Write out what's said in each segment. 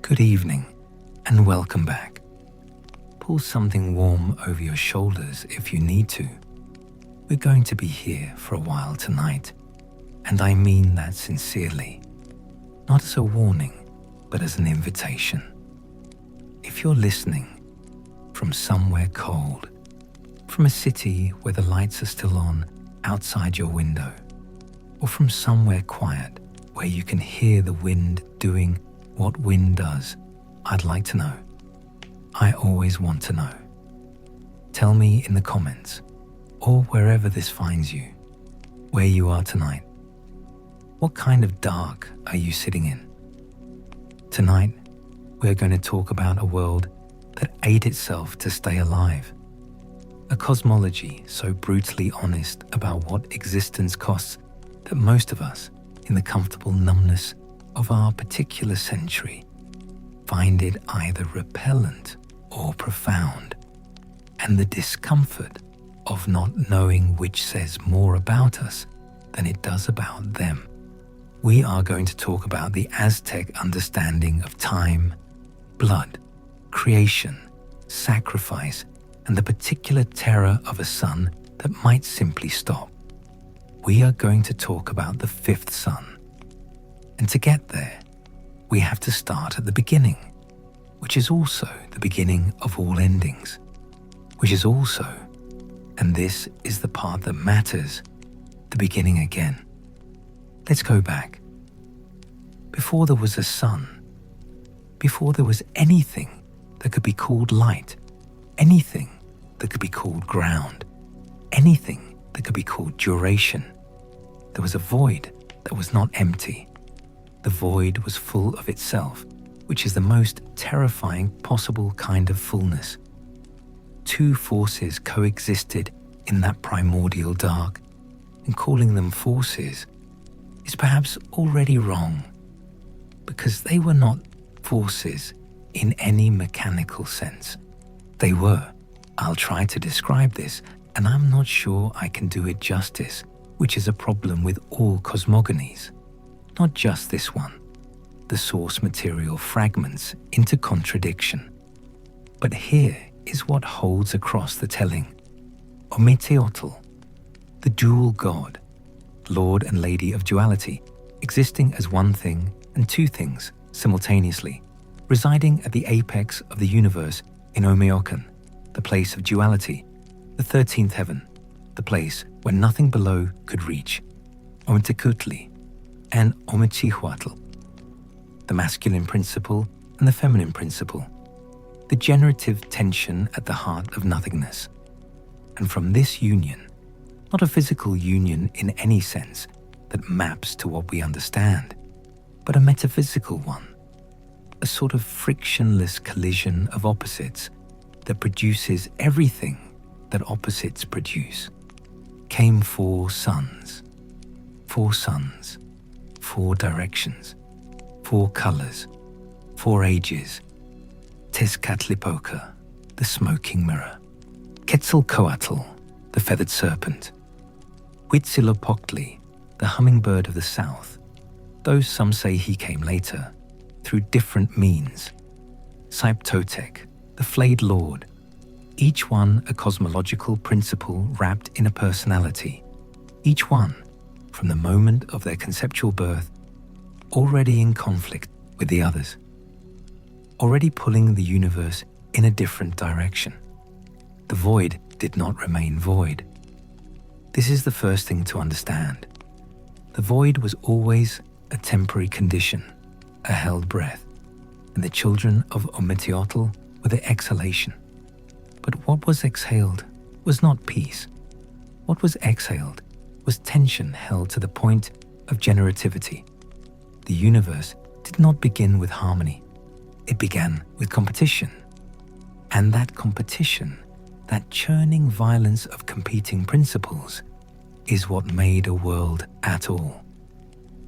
Good evening and welcome back. Pull something warm over your shoulders if you need to. We're going to be here for a while tonight, and I mean that sincerely, not as a warning, but as an invitation. If you're listening from somewhere cold, from a city where the lights are still on outside your window, or from somewhere quiet where you can hear the wind doing what wind does, I'd like to know. I always want to know. Tell me in the comments, or wherever this finds you, where you are tonight. What kind of dark are you sitting in? Tonight, we're going to talk about a world that ate itself to stay alive. A cosmology so brutally honest about what existence costs that most of us, in the comfortable numbness of our particular century, find it either repellent or profound, and the discomfort of not knowing which says more about us than it does about them. We are going to talk about the Aztec understanding of time, blood, creation, sacrifice, and the particular terror of a sun that might simply stop. We are going to talk about the fifth sun. And to get there, we have to start at the beginning, which is also the beginning of all endings, which is also, and this is the part that matters, the beginning again. Let's go back. Before there was a sun, before there was anything that could be called light, anything that could be called ground, anything that could be called duration, there was a void that was not empty. The void was full of itself, which is the most terrifying possible kind of fullness. Two forces coexisted in that primordial dark, and calling them forces is perhaps already wrong, because they were not forces in any mechanical sense. They were. I'll try to describe this, and I'm not sure I can do it justice, which is a problem with all cosmogonies. Not just this one, the source material fragments into contradiction. But here is what holds across the telling. Ometeotl, the dual god, Lord and Lady of Duality, existing as one thing and two things simultaneously, residing at the apex of the universe in Ometeotl, the place of duality, the 13th heaven, the place where nothing below could reach. Ometeotl and Ometeotl, the masculine principle and the feminine principle, the generative tension at the heart of nothingness. And from this union, not a physical union in any sense that maps to what we understand, but a metaphysical one, a sort of frictionless collision of opposites that produces everything that opposites produce, came four suns, four directions, four colors, four ages. Tezcatlipoca, the smoking mirror. Quetzalcoatl, the feathered serpent. Huitzilopochtli, the hummingbird of the south, though some say he came later, through different means. Subduing, the flayed lord, each one a cosmological principle wrapped in a personality, each one, from the moment of their conceptual birth, already in conflict with the others, already pulling the universe in a different direction. The void did not remain void. This is the first thing to understand. The void was always a temporary condition, a held breath, and the children of Ometeotl were the exhalation. But what was exhaled was not peace. What was exhaled was tension held to the point of generativity. The universe did not begin with harmony. It began with competition. And that competition, that churning violence of competing principles, is what made a world at all.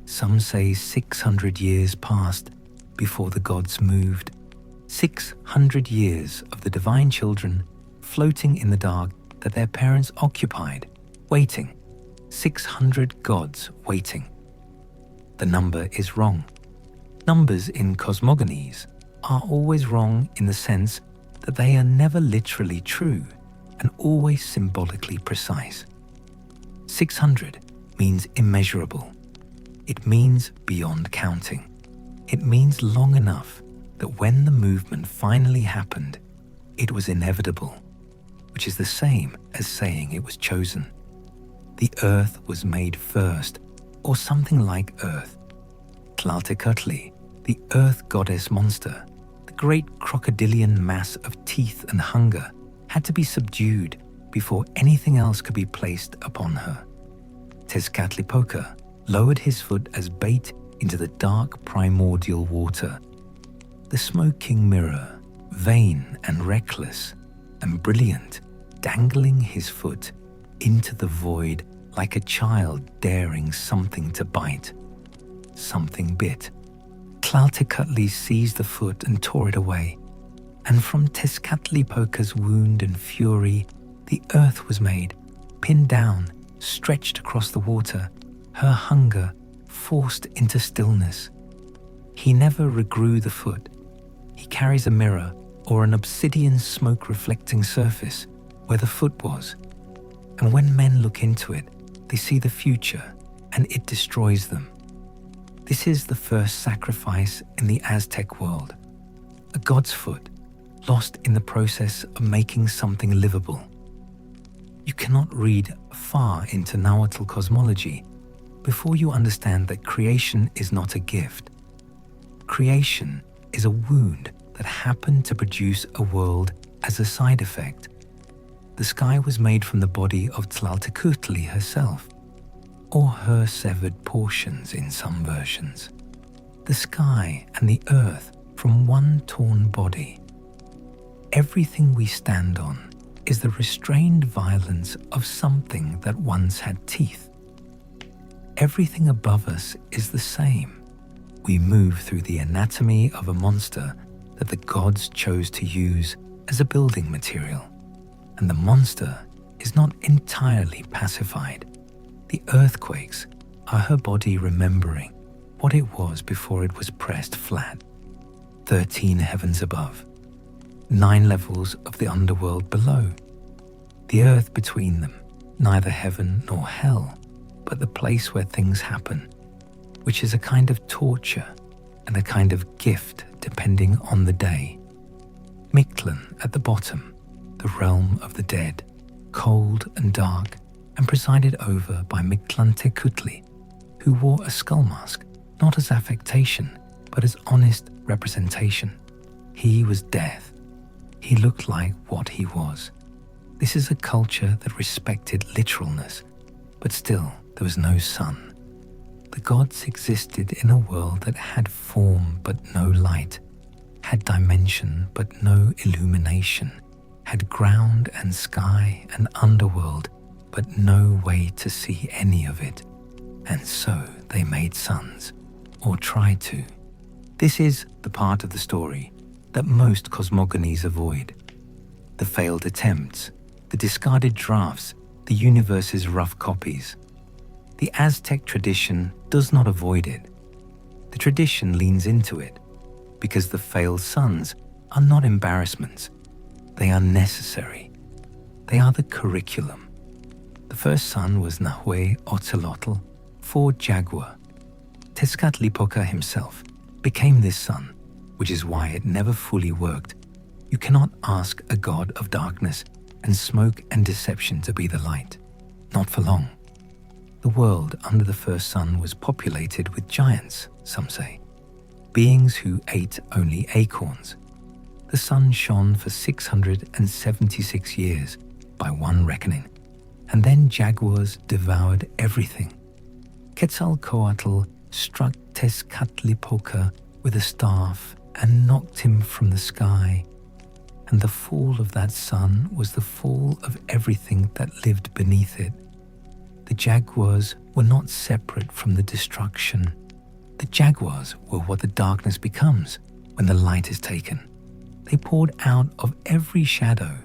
Some say 600 years passed before the gods moved. 600 years of the divine children floating in the dark that their parents occupied, waiting. 600 gods waiting. The number is wrong. Numbers in cosmogonies are always wrong in the sense that they are never literally true and always symbolically precise. 600 means immeasurable. It means beyond counting. It means long enough that when the movement finally happened, it was inevitable, which is the same as saying it was chosen. The earth was made first, or something like earth. Tezcatlipoca, the earth goddess monster, the great crocodilian mass of teeth and hunger, had to be subdued before anything else could be placed upon her. Tezcatlipoca lowered his foot as bait into the dark primordial water. The smoking mirror, vain and reckless and brilliant, dangling his foot into the void like a child daring something to bite. Something bit. Tezcatlipoca seized the foot and tore it away, and from Tezcatlipoca's wound and fury, the earth was made, pinned down, stretched across the water, her hunger forced into stillness. He never regrew the foot. He carries a mirror or an obsidian smoke-reflecting surface where the foot was, and when men look into it, they see the future and it destroys them. This is the first sacrifice in the Aztec world, a god's foot, lost in the process of making something livable. You cannot read far into Nahuatl cosmology before you understand that creation is not a gift. Creation is a wound that happened to produce a world as a side effect. The sky was made from the body of Tezcatlipoca herself, or her severed portions in some versions. The sky and the earth from one torn body. Everything we stand on is the restrained violence of something that once had teeth. Everything above us is the same. We move through the anatomy of a monster that the gods chose to use as a building material, and the monster is not entirely pacified. The earthquakes are her body remembering what it was before it was pressed flat. 13 heavens above, 9 levels of the underworld below, the earth between them, neither heaven nor hell, but the place where things happen, which is a kind of torture and a kind of gift depending on the day. Mictlan at the bottom, the realm of the dead, cold and dark, and presided over by Tezcatlipoca, who wore a skull mask, not as affectation, but as honest representation. He was death. He looked like what he was. This is a culture that respected literalness, but still there was no sun. The gods existed in a world that had form but no light, had dimension but no illumination, had ground and sky and underworld but no way to see any of it. And so they made suns, or tried to. This is the part of the story that most cosmogonies avoid. The failed attempts, the discarded drafts, the universe's rough copies. The Aztec tradition does not avoid it. The tradition leans into it, because the failed suns are not embarrassments. They are necessary. They are the curriculum. The first sun was Nahuatl, 4 Jaguar. Tezcatlipoca himself became this sun, which is why it never fully worked. You cannot ask a god of darkness and smoke and deception to be the light. Not for long. The world under the first sun was populated with giants, some say, beings who ate only acorns. The sun shone for 676 years, by one reckoning, and then jaguars devoured everything. Quetzalcoatl struck Tezcatlipoca with a staff and knocked him from the sky, and the fall of that sun was the fall of everything that lived beneath it. The jaguars were not separate from the destruction. The jaguars were what the darkness becomes when the light is taken. They poured out of every shadow,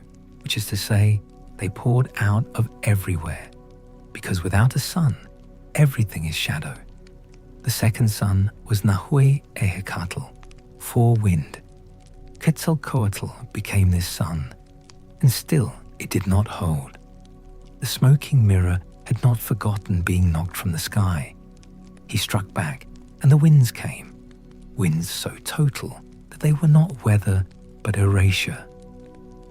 which is to say, they poured out of everywhere, because without a sun, everything is shadow. The second sun was Nahuatl, 4 wind. Quetzalcoatl became this sun, and still it did not hold. The smoking mirror had not forgotten being knocked from the sky. He struck back, and the winds came, winds so total that they were not weather but erasure.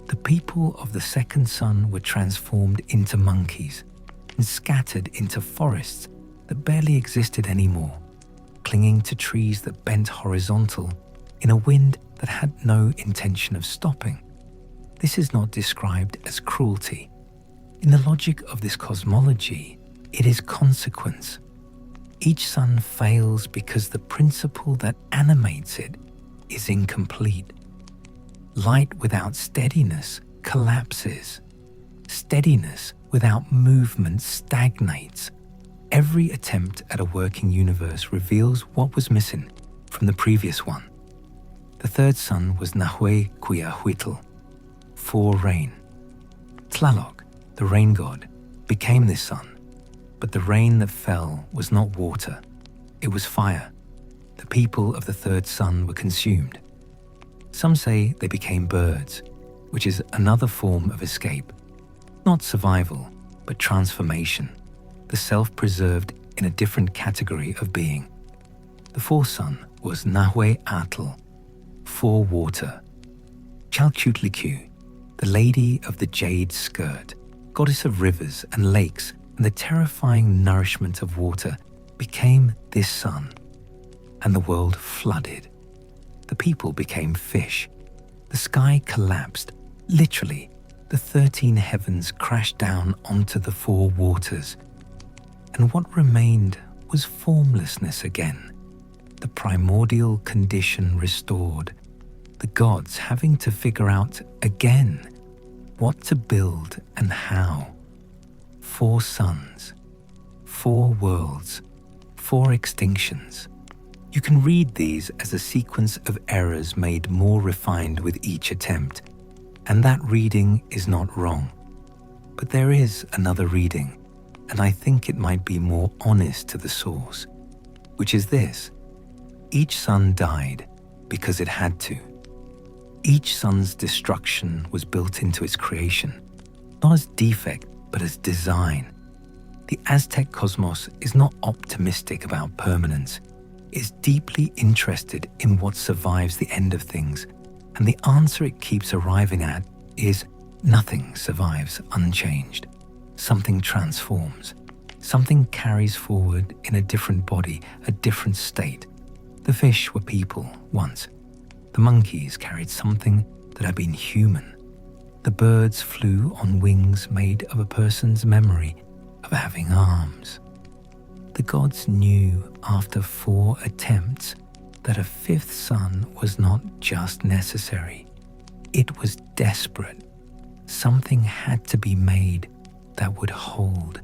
The people of the second sun were transformed into monkeys and scattered into forests that barely existed anymore, clinging to trees that bent horizontal in a wind that had no intention of stopping. This is not described as cruelty. In the logic of this cosmology, it is consequence. Each sun fails because the principle that animates it is incomplete. Light without steadiness collapses. Steadiness without movement stagnates. Every attempt at a working universe reveals what was missing from the previous one. The third sun was Nahuatl, for rain. Tlaloc, the rain god, became this sun, but the rain that fell was not water, it was fire. The people of the third sun were consumed. Some say they became birds, which is another form of escape. Not survival, but transformation, the self-preserved in a different category of being. The fourth sun was Nahuatl, for water. Tezcatlipoca, the lady of the Jade skirt, goddess of rivers and lakes and the terrifying nourishment of water, became this sun, and the world flooded. The people became fish. The sky collapsed. Literally, the 13 heavens crashed down onto the four waters. And what remained was formlessness again, the primordial condition restored, the gods having to figure out again what to build and how. 4 suns, 4 worlds, 4 extinctions. You can read these as a sequence of errors made more refined with each attempt, and that reading is not wrong. But there is another reading, and I think it might be more honest to the source, which is this: each sun died because it had to. Each sun's destruction was built into its creation, not as defect, but as design. The Aztec cosmos is not optimistic about permanence. It's deeply interested in what survives the end of things, and the answer it keeps arriving at is nothing survives unchanged. Something transforms. Something carries forward in a different body, a different state. The fish were people once. The monkeys carried something that had been human. The birds flew on wings made of a person's memory of having arms. The gods knew after 4 attempts that a 5th sun was not just necessary. It was desperate. Something had to be made that would hold.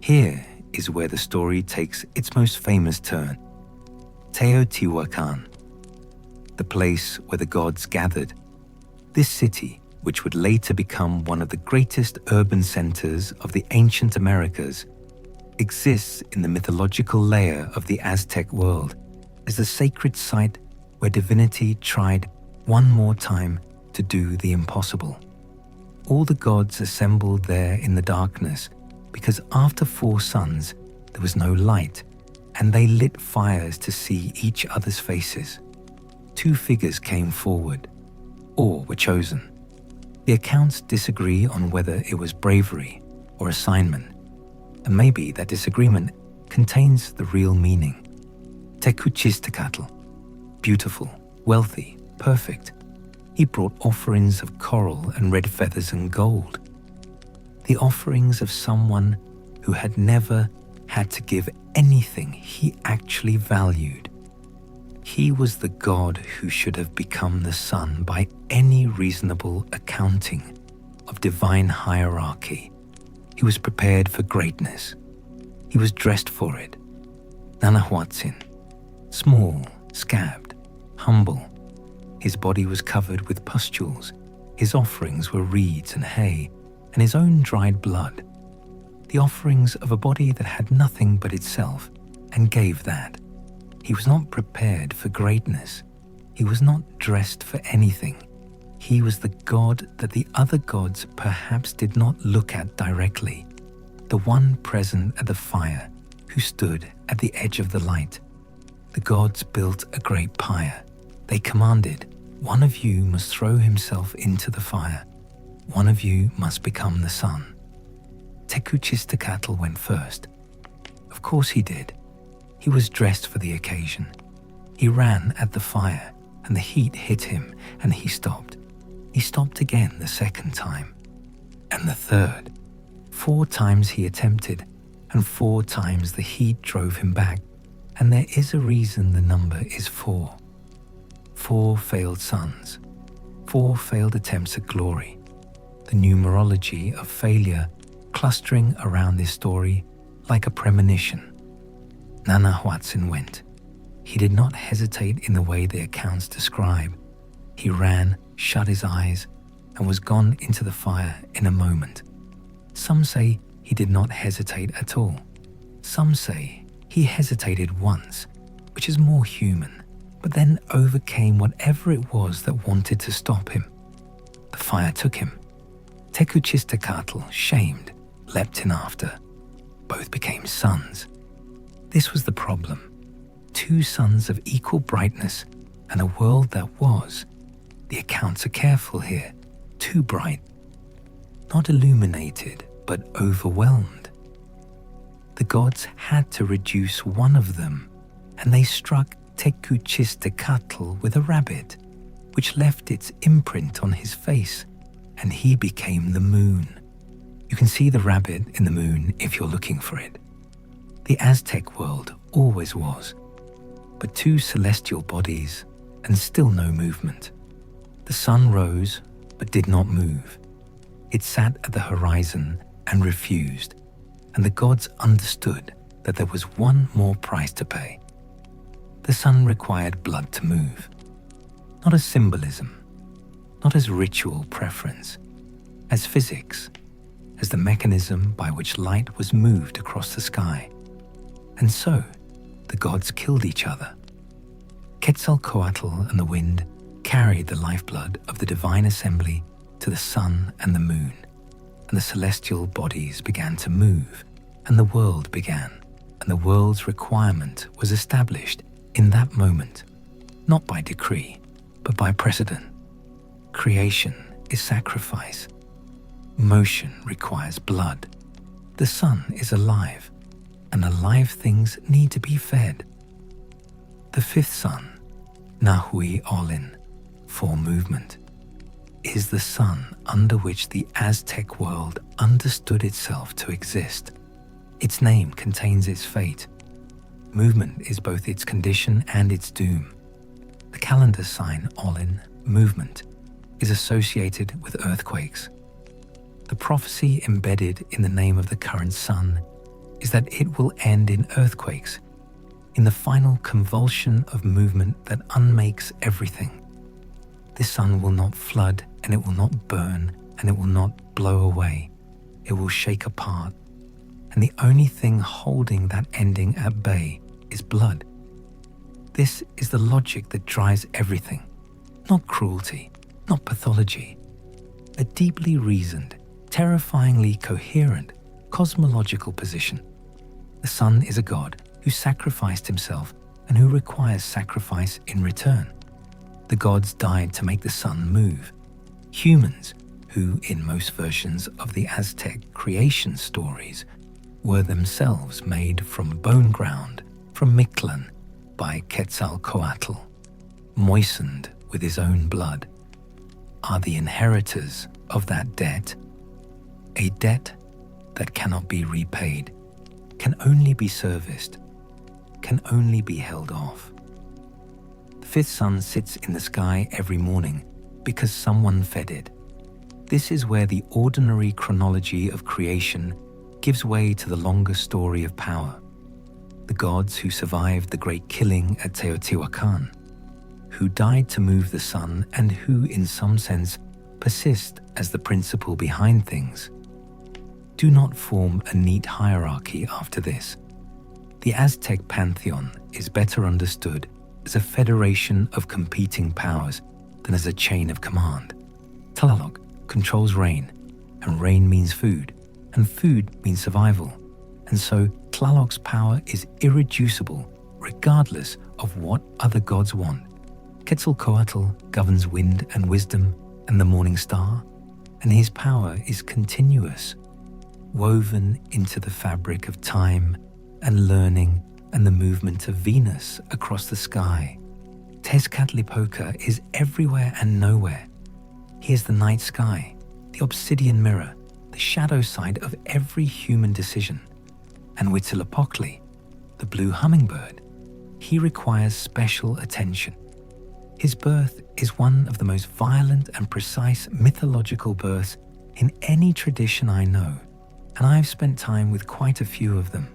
Here is where the story takes its most famous turn. Teotihuacan, the place where the gods gathered. This city, which would later become one of the greatest urban centers of the ancient Americas, exists in the mythological layer of the Aztec world as the sacred site where divinity tried one more time to do the impossible. All the gods assembled there in the darkness because after 4 suns there was no light, and they lit fires to see each other's faces. 2 figures came forward, or were chosen. The accounts disagree on whether it was bravery or assignment, and maybe that disagreement contains the real meaning. Tezcatlipoca, beautiful, wealthy, perfect. He brought offerings of coral and red feathers and gold. The offerings of someone who had never had to give anything he actually valued. He was the god who should have become the sun by any reasonable accounting of divine hierarchy. He was prepared for greatness. He was dressed for it. Nanahuatzin, small, scabbed, humble. His body was covered with pustules. His offerings were reeds and hay, and his own dried blood. The offerings of a body that had nothing but itself, and gave that. He was not prepared for greatness. He was not dressed for anything. He was the god that the other gods perhaps did not look at directly, the one present at the fire who stood at the edge of the light. The gods built a great pyre. They commanded, "One of you must throw himself into the fire. One of you must become the sun." Tezcatlipoca went first. Of course he did. He was dressed for the occasion. He ran at the fire, and the heat hit him, and he stopped. He stopped again the second time, and the third. 4 times he attempted, and 4 times the heat drove him back, and there is a reason the number is 4. 4 failed suns, 4 failed attempts at glory. The numerology of failure clustering around this story like a premonition. Nanahuatzin went. He did not hesitate in the way the accounts describe. He ran, shut his eyes, and was gone into the fire in a moment. Some say he did not hesitate at all. Some say he hesitated once, which is more human, but then overcame whatever it was that wanted to stop him. The fire took him. Tezcatlipoca, shamed, leapt in after. Both became suns. This was the problem. 2 suns of equal brightness and a world that was, the accounts are careful here, too bright. Not illuminated, but overwhelmed. The gods had to reduce one of them, and they struck Tezcatlipoca with a rabbit, which left its imprint on his face, and he became the moon. You can see the rabbit in the moon if you're looking for it. The Aztec world always was, but 2 celestial bodies and still no movement. The sun rose, but did not move. It sat at the horizon and refused, and the gods understood that there was one more price to pay. The sun required blood to move, not as symbolism, not as ritual preference, as physics, as the mechanism by which light was moved across the sky. And so, the gods killed each other. Quetzalcoatl and the wind carried the lifeblood of the divine assembly to the sun and the moon, and the celestial bodies began to move, and the world began, and the world's requirement was established in that moment, not by decree, but by precedent. Creation is sacrifice. Motion requires blood. The sun is alive, and alive things need to be fed. The 5th sun, Nahuatl, for movement, is the sun under which the Aztec world understood itself to exist. Its name contains its fate. Movement is both its condition and its doom. The calendar sign Olin, movement, is associated with earthquakes. The prophecy embedded in the name of the current sun is that it will end in earthquakes, in the final convulsion of movement that unmakes everything. This sun will not flood, and it will not burn, and it will not blow away. It will shake apart, and the only thing holding that ending at bay is blood. This is the logic that drives everything, not cruelty, not pathology. A deeply reasoned, terrifyingly coherent, cosmological position. The sun is a god who sacrificed himself and who requires sacrifice in return. The gods died to make the sun move. Humans, who in most versions of the Aztec creation stories were themselves made from bone ground from Mictlan by Quetzalcoatl, moistened with his own blood, are the inheritors of that debt. A debt that cannot be repaid, can only be serviced, can only be held off. The 5th sun sits in the sky every morning because someone fed it. This is where the ordinary chronology of creation gives way to the longer story of power. The gods who survived the great killing at Teotihuacan, who died to move the sun and who in some sense persist as the principle behind things, do not form a neat hierarchy after this. The Aztec pantheon is better understood as a federation of competing powers than as a chain of command. Tlaloc controls rain, and rain means food, and food means survival. And so Tlaloc's power is irreducible regardless of what other gods want. Quetzalcoatl governs wind and wisdom and the morning star, and his power is continuous, woven into the fabric of time and learning and the movement of Venus across the sky. Tezcatlipoca is everywhere and nowhere. He is the night sky, the obsidian mirror, the shadow side of every human decision. And Huitzilopochtli, the blue hummingbird, he requires special attention. His birth is one of the most violent and precise mythological births in any tradition I know, and I've spent time with quite a few of them.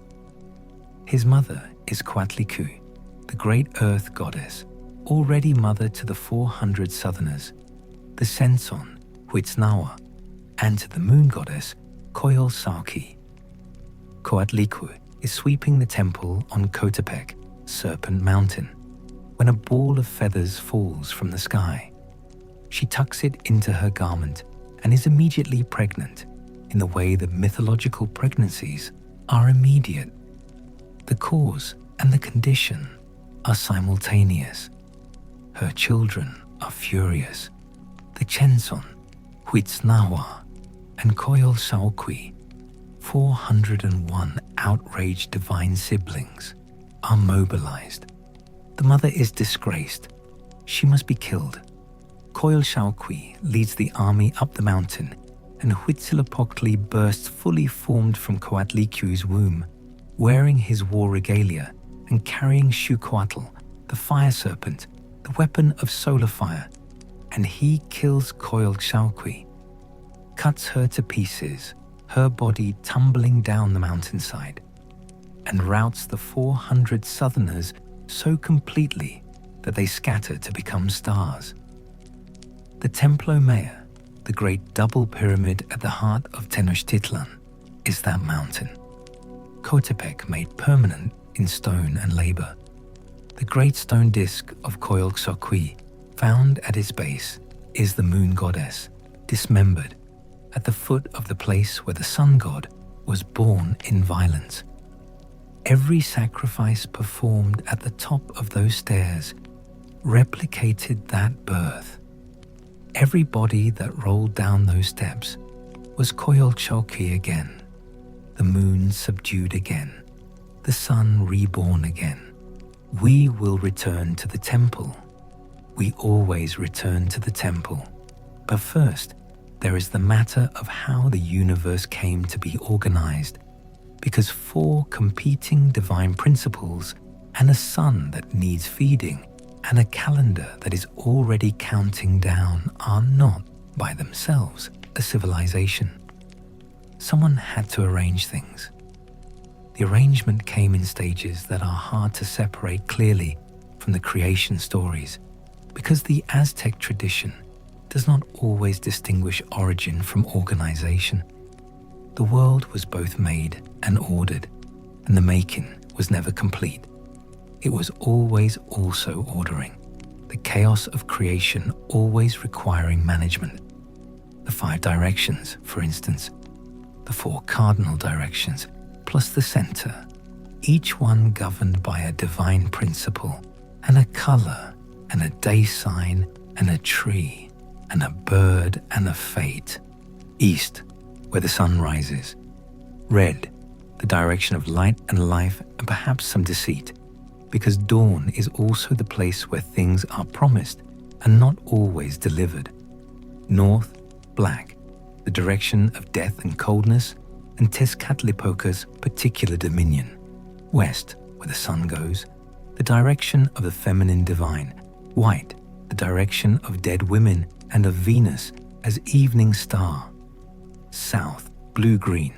His mother is Coatlicue, the great earth goddess, already mother to the 400 southerners, the Senson, Huitznawa, and to the moon goddess, Coyolxauhqui. Coatlicue is sweeping the temple on Cotepec, Serpent Mountain, when a ball of feathers falls from the sky. She tucks it into her garment and is immediately pregnant in the way that mythological pregnancies are immediate. The cause and the condition are simultaneous. Her children are furious. The Chenson, Huitznawa, and Coyolxauhqui, 401 outraged divine siblings, are mobilized. The mother is disgraced. She must be killed. Coyolxauhqui leads the army up the mountain, and Huitzilopochtli bursts fully formed from Coatlicue's womb, wearing his war regalia and carrying Xucoatl, the fire serpent, the weapon of solar fire, and he kills Coyolxauhqui, cuts her to pieces, her body tumbling down the mountainside, and routs the 400 southerners so completely that they scatter to become stars. The Templo Mayor, the great double pyramid at the heart of Tenochtitlan, is that mountain. Cotepec made permanent in stone and labor. The great stone disk of Coyolxauhqui, found at its base, is the moon goddess, dismembered, at the foot of the place where the sun god was born in violence. Every sacrifice performed at the top of those stairs replicated that birth. Every body that rolled down those steps was Coyolxauhqui again, the moon subdued again, the sun reborn again. We will return to the temple. We always return to the temple. But first, there is the matter of how the universe came to be organized, because 4 competing divine principles and a sun that needs feeding and a calendar that is already counting down are not, by themselves, a civilization. Someone had to arrange things. The arrangement came in stages that are hard to separate clearly from the creation stories, because the Aztec tradition does not always distinguish origin from organization. The world was both made and ordered, and the making was never complete. It was always also ordering, the chaos of creation always requiring management. The 5 directions, for instance, the 4 cardinal directions, plus the center, each one governed by a divine principle, and a color, and a day sign, and a tree, and a bird, and a fate. East, where the sun rises. Red, the direction of light and life, and perhaps some deceit, because dawn is also the place where things are promised and not always delivered. North, black, the direction of death and coldness, and Tezcatlipoca's particular dominion. West, where the sun goes, the direction of the feminine divine. White, the direction of dead women and of Venus as evening star. South, blue-green,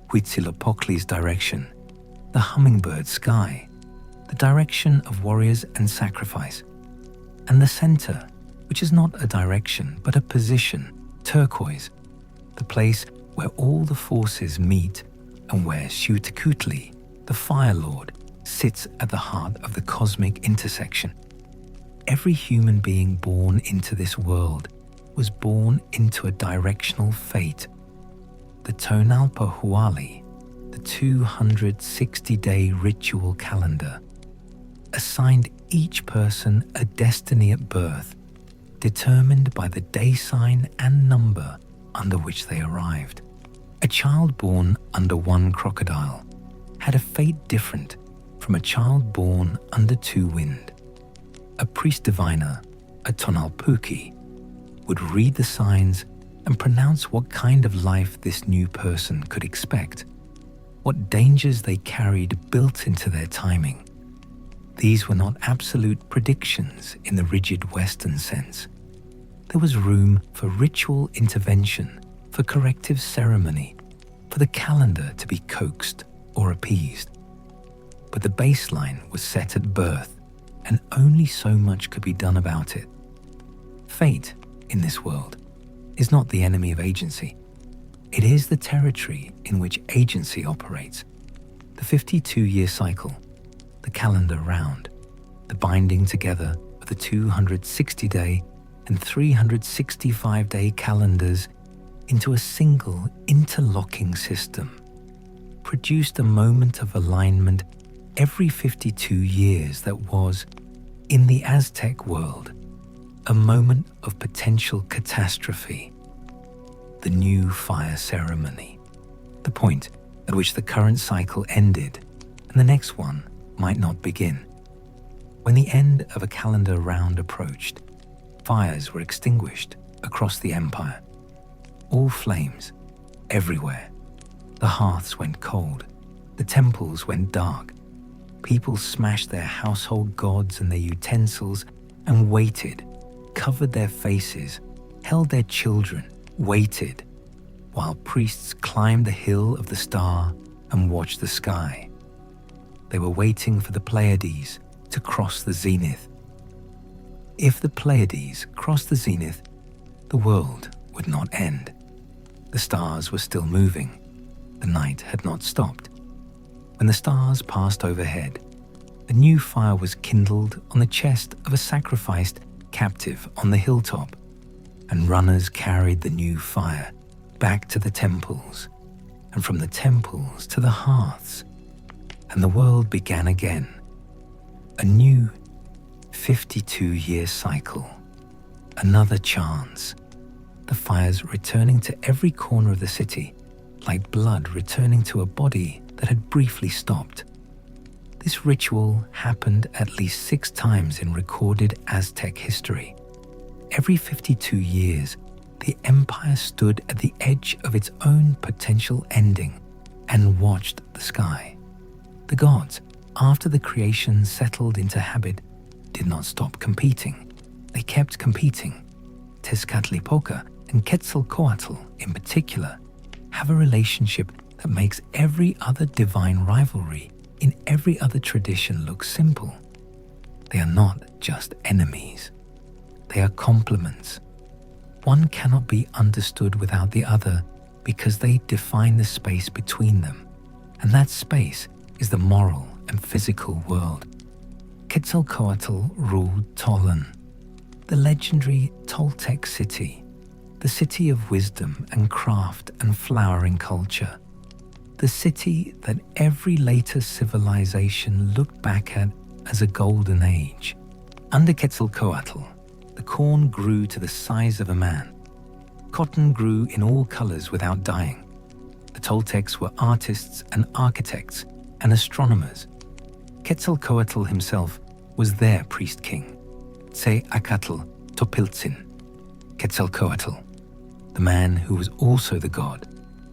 Huitzilopochtli's direction, the hummingbird sky, the direction of warriors and sacrifice. And the center, which is not a direction but a position, turquoise, the place where all the forces meet and where Teotihuacan, the Fire Lord, sits at the heart of the cosmic intersection. every human being born into this world was born into a directional fate. The Tonalpohualli, the 260-day ritual calendar, assigned each person a destiny at birth, determined by the day sign and number under which they arrived. A child born under one crocodile had a fate different from a child born under two wind. A priest diviner, a Tonalpuki, would read the signs and pronounce what kind of life this new person could expect, what dangers they carried built into their timing. These were not absolute predictions in the rigid Western sense. There was room for ritual intervention, for corrective ceremony, for the calendar to be coaxed or appeased. But the baseline was set at birth, and only so much could be done about it. Fate, in this world, is not the enemy of agency. It is the territory in which agency operates. The 52-year cycle, the calendar round, the binding together of the 260-day and 365-day calendars into a single interlocking system, produced a moment of alignment every 52 years that was, in the Aztec world, a moment of potential catastrophe. The new fire ceremony, the point at which the current cycle ended and the next one might not begin. When the end of a calendar round approached, fires were extinguished across the empire. All flames, everywhere. The hearths went cold, the temples went dark. People smashed their household gods and their utensils and waited, covered their faces, held their children, waited, while priests climbed the hill of the star and watched the sky. They were waiting for the Pleiades to cross the zenith. If the Pleiades crossed the zenith, the world would not end. The stars were still moving. The night had not stopped. When the stars passed overhead, a new fire was kindled on the chest of a sacrificed captive on the hilltop, and runners carried the new fire back to the temples, and from the temples to the hearths, and the world began again. A new 52-year cycle, another chance, the fires returning to every corner of the city, like blood returning to a body that had briefly stopped. This ritual happened at least 6 times in recorded Aztec history. Every 52 years, the empire stood at the edge of its own potential ending and watched the sky. The gods, after the creation settled into habit, did not stop competing. They kept competing. Tezcatlipoca and Quetzalcoatl, in particular, have a relationship that makes every other divine rivalry in every other tradition look simple. They are not just enemies. They are complements. One cannot be understood without the other because they define the space between them, and that space is the moral and physical world. Quetzalcoatl ruled Tolan, the legendary Toltec city, the city of wisdom and craft and flowering culture, the city that every later civilization looked back at as a golden age. Under Quetzalcoatl, the corn grew to the size of a man. Cotton grew in all colors without dyeing. The Toltecs were artists and architects and astronomers. Quetzalcoatl himself was their priest king, Tzeacatl Topiltzin. Quetzalcoatl, the man who was also the god,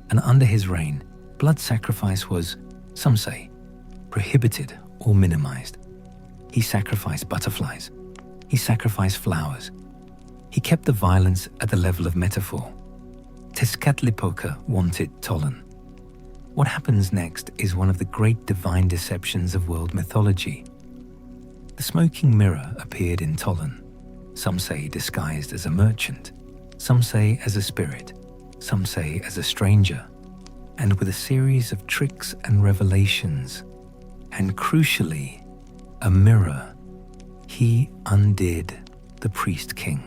and under his reign, blood sacrifice was, some say, prohibited or minimized. He sacrificed butterflies. He sacrificed flowers. He kept the violence at the level of metaphor. Tezcatlipoca wanted Tolan. What happens next is one of the great divine deceptions of world mythology. The smoking mirror appeared in Tolan, some say disguised as a merchant, some say as a spirit, some say as a stranger, and with a series of tricks and revelations, and crucially, a mirror. he undid the priest king.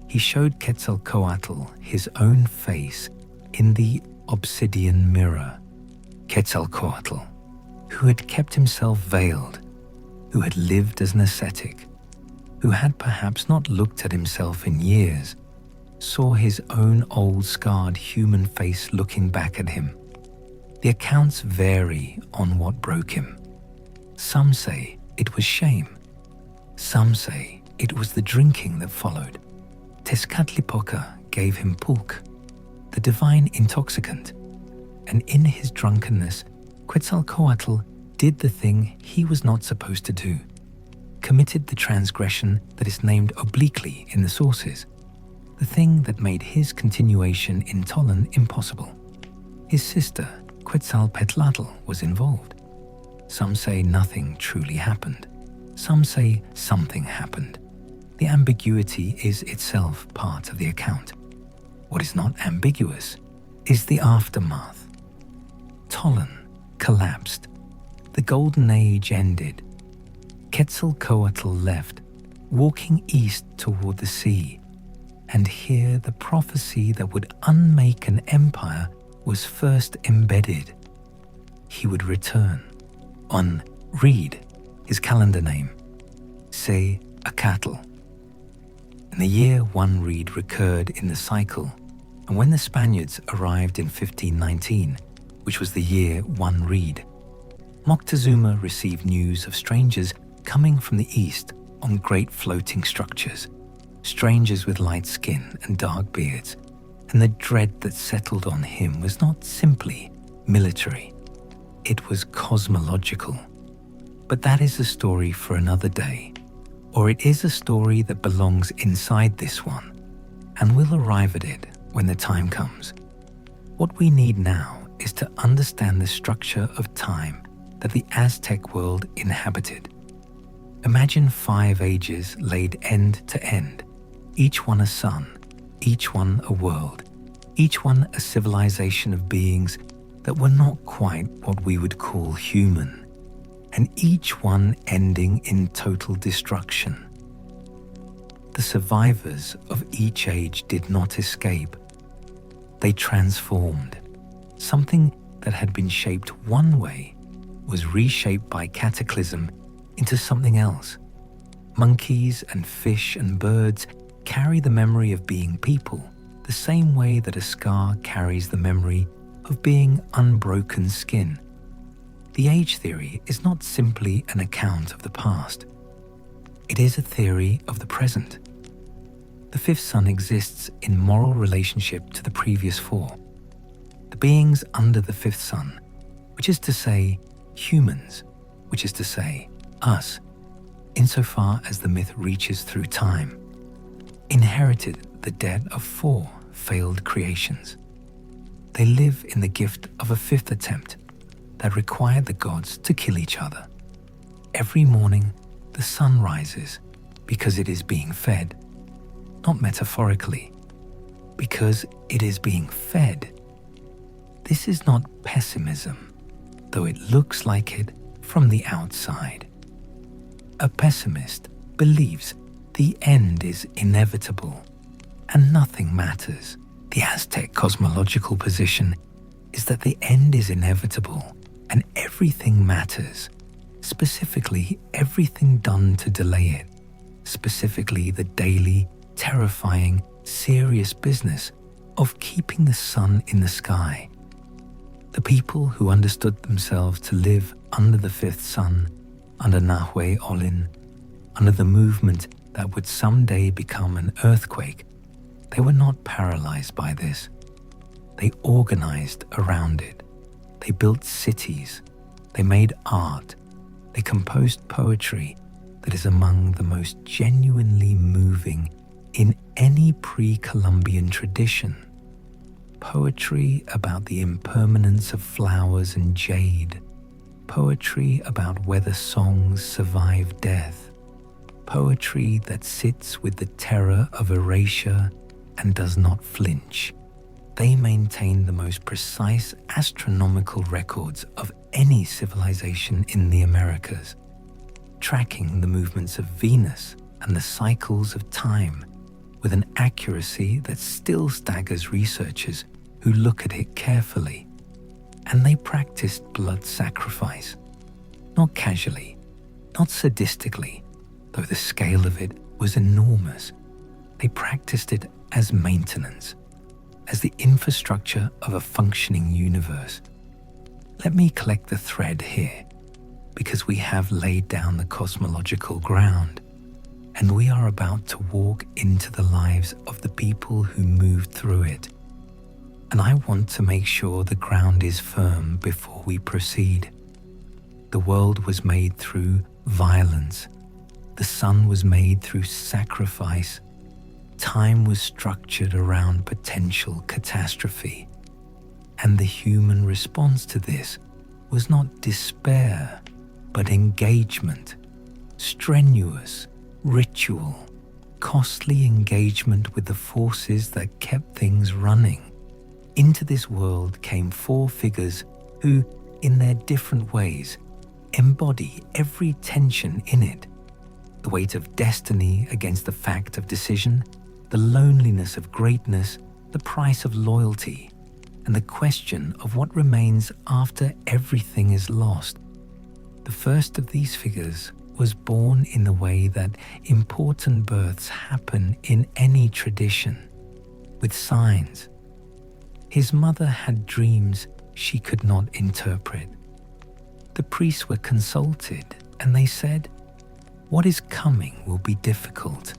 He showed Quetzalcoatl his own face in the obsidian mirror. Quetzalcoatl, who had kept himself veiled, who had lived as an ascetic, who had perhaps not looked at himself in years, saw his own old scarred human face looking back at him. The accounts vary on what broke him. Some say it was shame. Some say it was the drinking that followed. Tezcatlipoca gave him pulque, the divine intoxicant, and in his drunkenness, Quetzalcoatl did the thing he was not supposed to do, committed the transgression that is named obliquely in the sources, the thing that made his continuation in Tollan impossible. His sister, Quetzalcoatl, was involved. Some say nothing truly happened. Some say something happened. The ambiguity is itself part of the account. What is not ambiguous is the aftermath. Tollan collapsed. The Golden Age ended. Quetzalcoatl left, walking east toward the sea, and here the prophecy that would unmake an empire was first embedded. He would return on Reed, his calendar name, Teotihuacan. In the year one reed recurred in the cycle, and when the Spaniards arrived in 1519, which was the year one reed, Moctezuma received news of strangers coming from the east on great floating structures, strangers with light skin and dark beards, and the dread that settled on him was not simply military, it was cosmological. But that is a story for another day, or it is a story that belongs inside this one, and we'll arrive at it when the time comes. What we need now is to understand the structure of time that the Aztec world inhabited. Imagine 5 ages laid end to end, each one a sun, each one a world, each one a civilization of beings that were not quite what we would call human, and each one ending in total destruction. The survivors of each age did not escape. They transformed. Something that had been shaped one way was reshaped by cataclysm into something else. Monkeys and fish and birds carry the memory of being people the same way that a scar carries the memory of being unbroken skin. The age theory is not simply an account of the past. It is a theory of the present. The fifth sun exists in moral relationship to the previous 4. The beings under the fifth sun, which is to say, humans, which is to say, us, insofar as the myth reaches through time, inherited the debt of 4 failed creations. They live in the gift of a 5th attempt that required the gods to kill each other. Every morning, the sun rises because it is being fed, not metaphorically, because it is being fed. This is not pessimism, though it looks like it from the outside. A pessimist believes the end is inevitable and nothing matters. The Aztec cosmological position is that the end is inevitable and everything matters, specifically everything done to delay it, specifically the daily, terrifying, serious business of keeping the sun in the sky. The people who understood themselves to live under the fifth sun, under Nahuatl, under the movement that would someday become an earthquake, they were not paralyzed by this. They organized around it. They built cities. They made art. They composed poetry that is among the most genuinely moving in any pre-Columbian tradition. Poetry about the impermanence of flowers and jade. Poetry about whether songs survive death. Poetry that sits with the terror of erasure and does not flinch. They maintain the most precise astronomical records of any civilization in the Americas. tracking the movements of Venus and the cycles of time with an accuracy that still staggers researchers who look at it carefully. And they practiced blood sacrifice, not casually, not sadistically, though the scale of it was enormous. They practiced it as maintenance, as the infrastructure of a functioning universe. Let me collect the thread here, because we have laid down the cosmological ground, and we are about to walk into the lives of the people who moved through it. And I want to make sure the ground is firm before we proceed. The world was made through violence. The sun was made through sacrifice. Time was structured around potential catastrophe. And the human response to this was not despair, but engagement, strenuous, ritual, costly engagement with the forces that kept things running. Into this world came 4 figures who, in their different ways, embody every tension in it. The weight of destiny against the fact of decision, the loneliness of greatness, the price of loyalty, and the question of what remains after everything is lost. The first of these figures was born in the way that important births happen in any tradition, with signs. His mother had dreams she could not interpret. The priests were consulted, and they said, "What is coming will be difficult."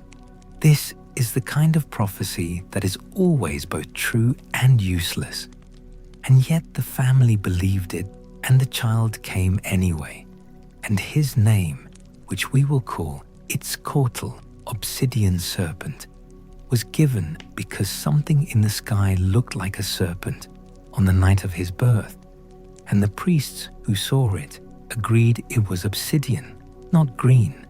This is the kind of prophecy that is always both true and useless. And yet the family believed it, and the child came anyway. And his name, which we will call Teotihuacan, obsidian serpent, was given because something in the sky looked like a serpent on the night of his birth, and the priests who saw it agreed it was obsidian, not green,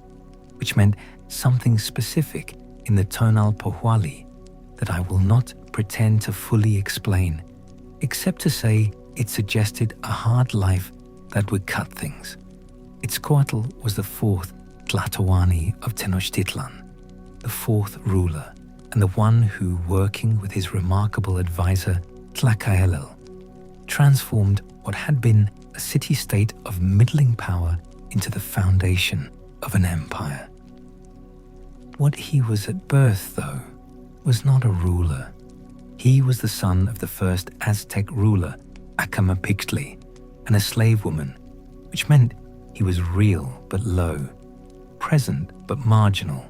which meant something specific in the tonal Pohuali that I will not pretend to fully explain, except to say it suggested a hard life that would cut things. Quetzalcoatl was the 4th Tlatoani of Tenochtitlan, the 4th ruler, and the one who, working with his remarkable advisor Tlacaelel, transformed what had been a city-state of middling power into the foundation of an empire. What he was at birth, though, was not a ruler. He was the son of the first Aztec ruler, Acamapixtli, and a slave woman, which meant he was real but low, present but marginal,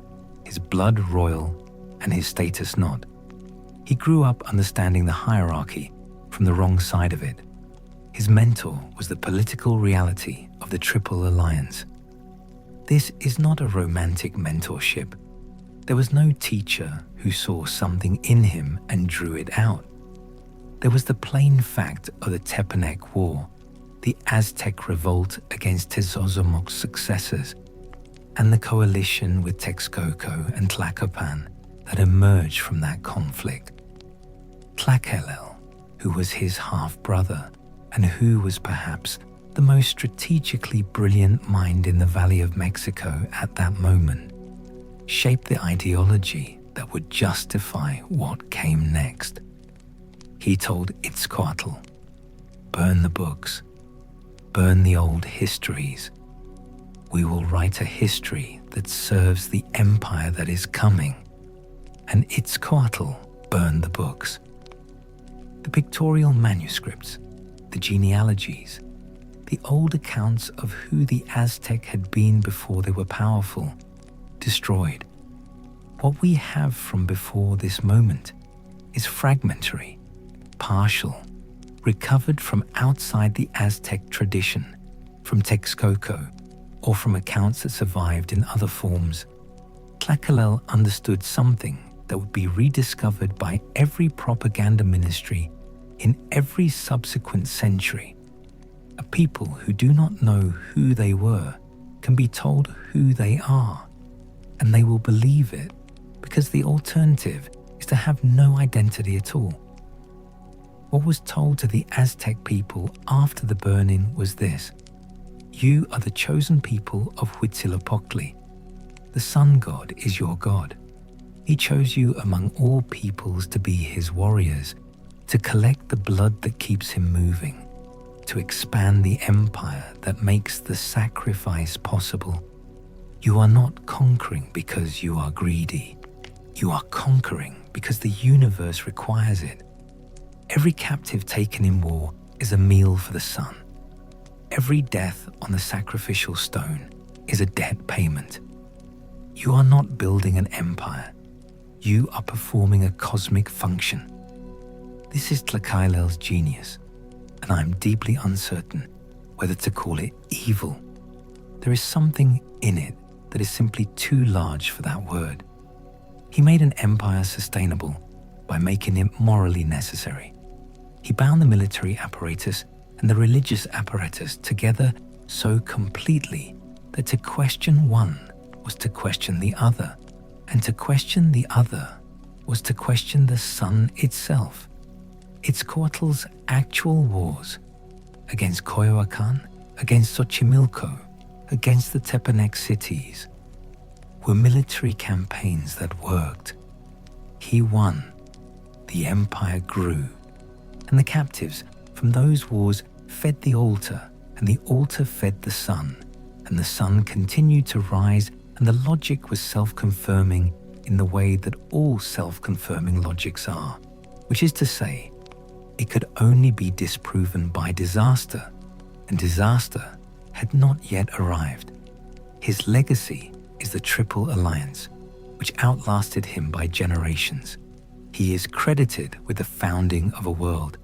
his blood royal and his status not. He grew up understanding the hierarchy from the wrong side of it. His mentor was the political reality of the Triple Alliance. This is not a romantic mentorship. There was no teacher who saw something in him and drew it out. There was the plain fact of the Tepanec War, the Aztec revolt against Tezozomoc's successors, and the coalition with Texcoco and Tlacopan that emerged from that conflict. Tlacaelel, who was his half-brother and who was perhaps the most strategically brilliant mind in the Valley of Mexico at that moment, shaped the ideology that would justify what came next. He told Quetzalcoatl, "Burn the books, burn the old histories. We will write a history that serves the empire that is coming." And Quetzalcoatl burned the books. The pictorial manuscripts, the genealogies, the old accounts of who the Aztec had been before they were powerful, destroyed. What we have from before this moment is fragmentary, partial, recovered from outside the Aztec tradition, from Texcoco, or from accounts that survived in other forms. Tlacaelel understood something that would be rediscovered by every propaganda ministry in every subsequent century. A people who do not know who they were can be told who they are, and they will believe it, because the alternative is to have no identity at all. What was told to the Aztec people after the burning was this: You are the chosen people of Huitzilopochtli. The sun god is your god. He chose you among all peoples to be his warriors, to collect the blood that keeps him moving, to expand the empire that makes the sacrifice possible. You are not conquering because you are greedy. You are conquering because the universe requires it. Every captive taken in war is a meal for the sun. Every death on the sacrificial stone is a debt payment. You are not building an empire. You are performing a cosmic function. This is Tlacaelel's genius, and I am deeply uncertain whether to call it evil. There is something in it that is simply too large for that word. He made an empire sustainable by making it morally necessary. He bound the military apparatus and the religious apparatus together so completely that to question one was to question the other, and to question the other was to question the sun itself. Quetzalcoatl's actual wars against Coyoacan, against Xochimilco, against the Tepanec cities were military campaigns that worked. He won. The empire grew. And the captives from those wars fed the altar, and the altar fed the sun, and the sun continued to rise, and the logic was self-confirming in the way that all self-confirming logics are, which is to say, it could only be disproven by disaster, and disaster had not yet arrived. His legacy is the Triple Alliance, which outlasted him by generations. He is credited with the founding of a world,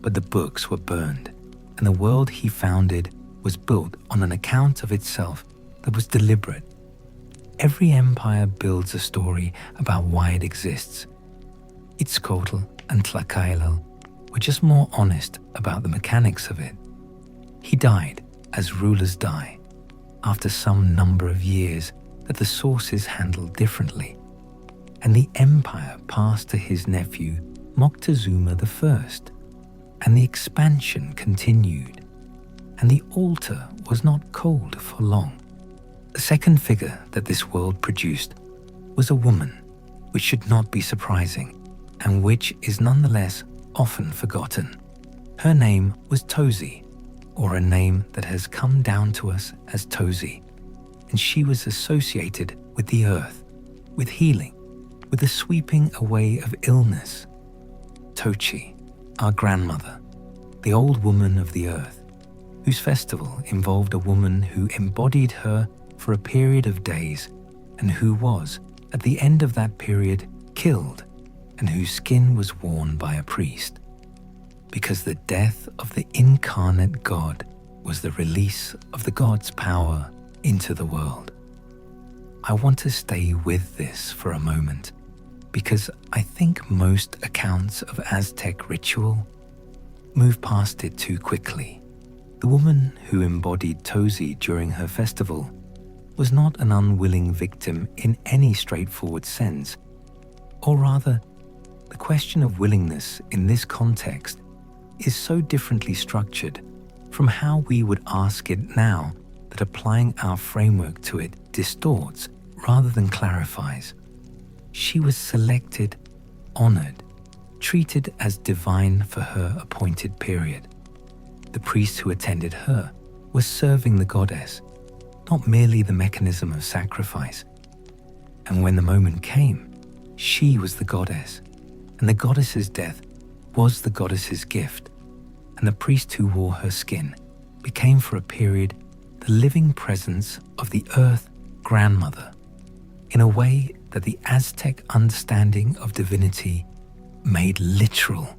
but the books were burned, and the world he founded was built on an account of itself that was deliberate. Every empire builds a story about why it exists. Quetzalcoatl and Tlacaelel were just more honest about the mechanics of it. He died, as rulers die, after some number of years that the sources handled differently, and the empire passed to his nephew Moctezuma I, and the expansion continued, and the altar was not cold for long. The second figure that this world produced was a woman, which should not be surprising, and which is nonetheless often forgotten. Her name was Tozi, or a name that has come down to us as Tozi, and she was associated with the earth, with healing, with the sweeping away of illness. Tochi, our grandmother, the old woman of the earth, whose festival involved a woman who embodied her for a period of days, and who was, at the end of that period, killed, and whose skin was worn by a priest. Because the death of the incarnate God was the release of the God's power into the world. I want to stay with this for a moment, because I think most accounts of Aztec ritual move past it too quickly. The woman who embodied Tozi during her festival was not an unwilling victim in any straightforward sense, or rather, the question of willingness in this context is so differently structured from how we would ask it now that applying our framework to it distorts rather than clarifies. She was selected, honored, treated as divine for her appointed period. The priest who attended her was serving the goddess, not merely the mechanism of sacrifice. And when the moment came, she was the goddess, and the goddess's death was the goddess's gift, and the priest who wore her skin became for a period the living presence of the earth grandmother, in a way that the Aztec understanding of divinity made literal.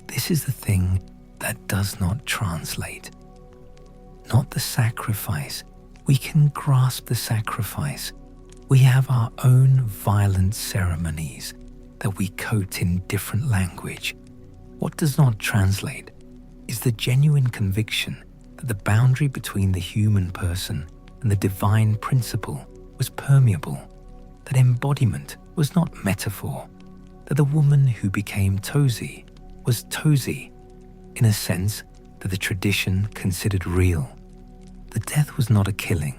This is the thing that does not translate. Not the sacrifice. We can grasp the sacrifice. We have our own violent ceremonies that we coat in different language. What does not translate is the genuine conviction that the boundary between the human person and the divine principle was permeable, that embodiment was not metaphor, that the woman who became Tozi was Tozi in a sense that the tradition considered real, The death was not a killing.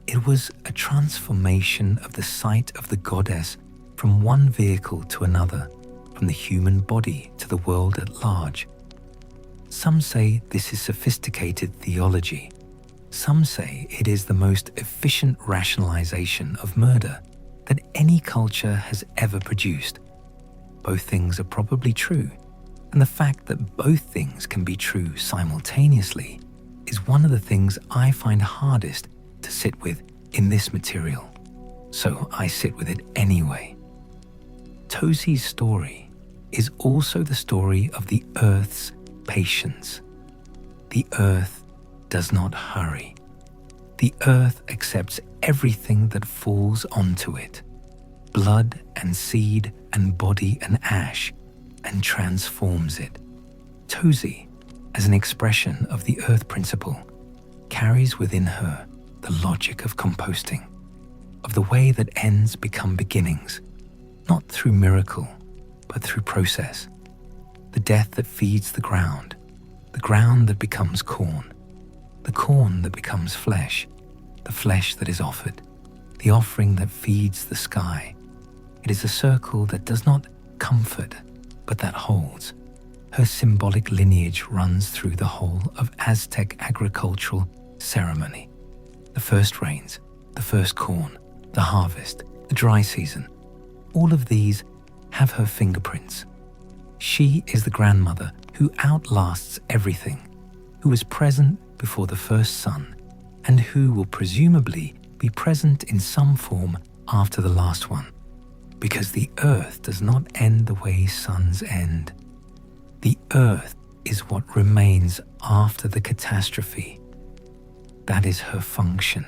It was a transformation of the sight of the goddess from one vehicle to another, from the human body to the world at large. Some say this is sophisticated theology. Some say it is the most efficient rationalization of murder that any culture has ever produced. Both things are probably true, and the fact that both things can be true simultaneously is one of the things I find hardest to sit with in this material, so I sit with it anyway. Tozie's story is also the story of the Earth's patience. The Earth does not hurry. The Earth accepts everything that falls onto it, blood and seed and body and ash, and transforms it. Tozie, as an expression of the Earth principle, carries within her the logic of composting, of the way that ends become beginnings, not through miracle, but through process. The death that feeds the ground that becomes corn, the corn that becomes flesh, the flesh that is offered, the offering that feeds the sky. It is a circle that does not comfort, but that holds. Her symbolic lineage runs through the whole of Aztec agricultural ceremony. The first rains, the first corn, the harvest, the dry season, all of these have her fingerprints. She is the grandmother who outlasts everything, who was present before the first sun, and who will presumably be present in some form after the last one, because the earth does not end the way suns end. The earth is what remains after the catastrophe. That is her function.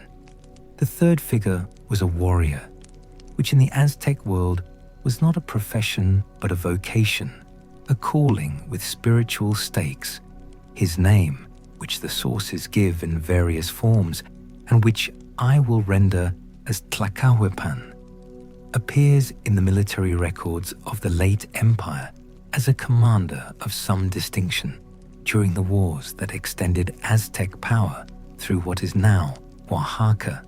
The third figure was a warrior, which in the Aztec world was not a profession but a vocation, a calling with spiritual stakes. His name, which the sources give in various forms and which I will render as Tlacahuapan, appears in the military records of the late empire as a commander of some distinction during the wars that extended Aztec power through what is now Oaxaca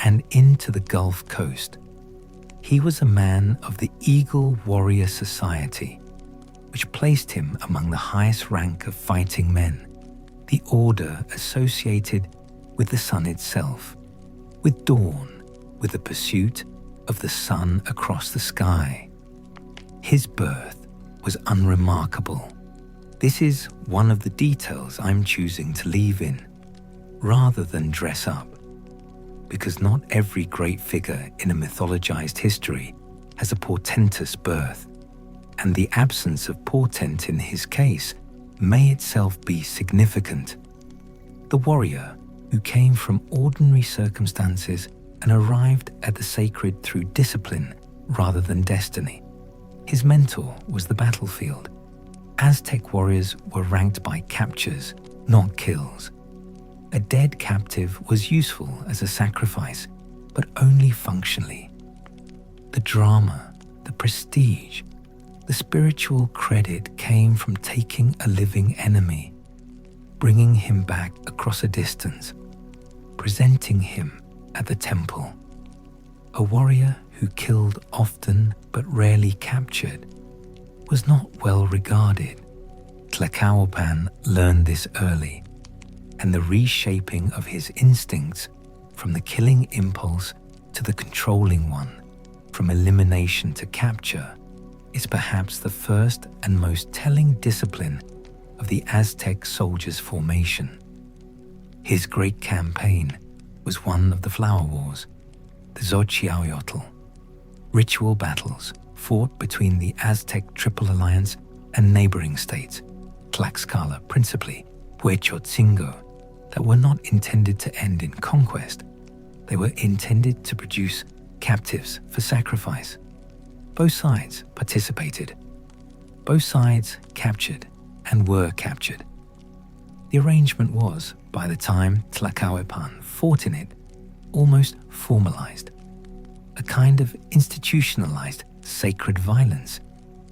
and into the Gulf Coast. He was a man of the Eagle Warrior Society, which placed him among the highest rank of fighting men, the order associated with the sun itself, with dawn, with the pursuit of the sun across the sky. His birth was unremarkable. This is one of the details I'm choosing to leave in, rather than dress up, because not every great figure in a mythologized history has a portentous birth, and the absence of portent in his case may itself be significant. The warrior who came from ordinary circumstances and arrived at the sacred through discipline rather than destiny. His mentor was the battlefield. Aztec warriors were ranked by captures, not kills. A dead captive was useful as a sacrifice, but only functionally. The drama, the prestige, the spiritual credit came from taking a living enemy, bringing him back across a distance, presenting him at the temple. A warrior who killed often but rarely captured was not well regarded. Tlacahuapan learned this early, and the reshaping of his instincts from the killing impulse to the controlling one, from elimination to capture, is perhaps the first and most telling discipline of the Aztec soldier's formation. His great campaign was one of the flower wars, the Xochitlcoatl, ritual battles fought between the Aztec Triple Alliance and neighboring states, Tlaxcala principally, Huechotzingo, that were not intended to end in conquest. They were intended to produce captives for sacrifice. Both sides participated. Both sides captured and were captured. The arrangement was, by the time Tlacahuapan fought in it, almost formalized, a kind of institutionalized sacred violence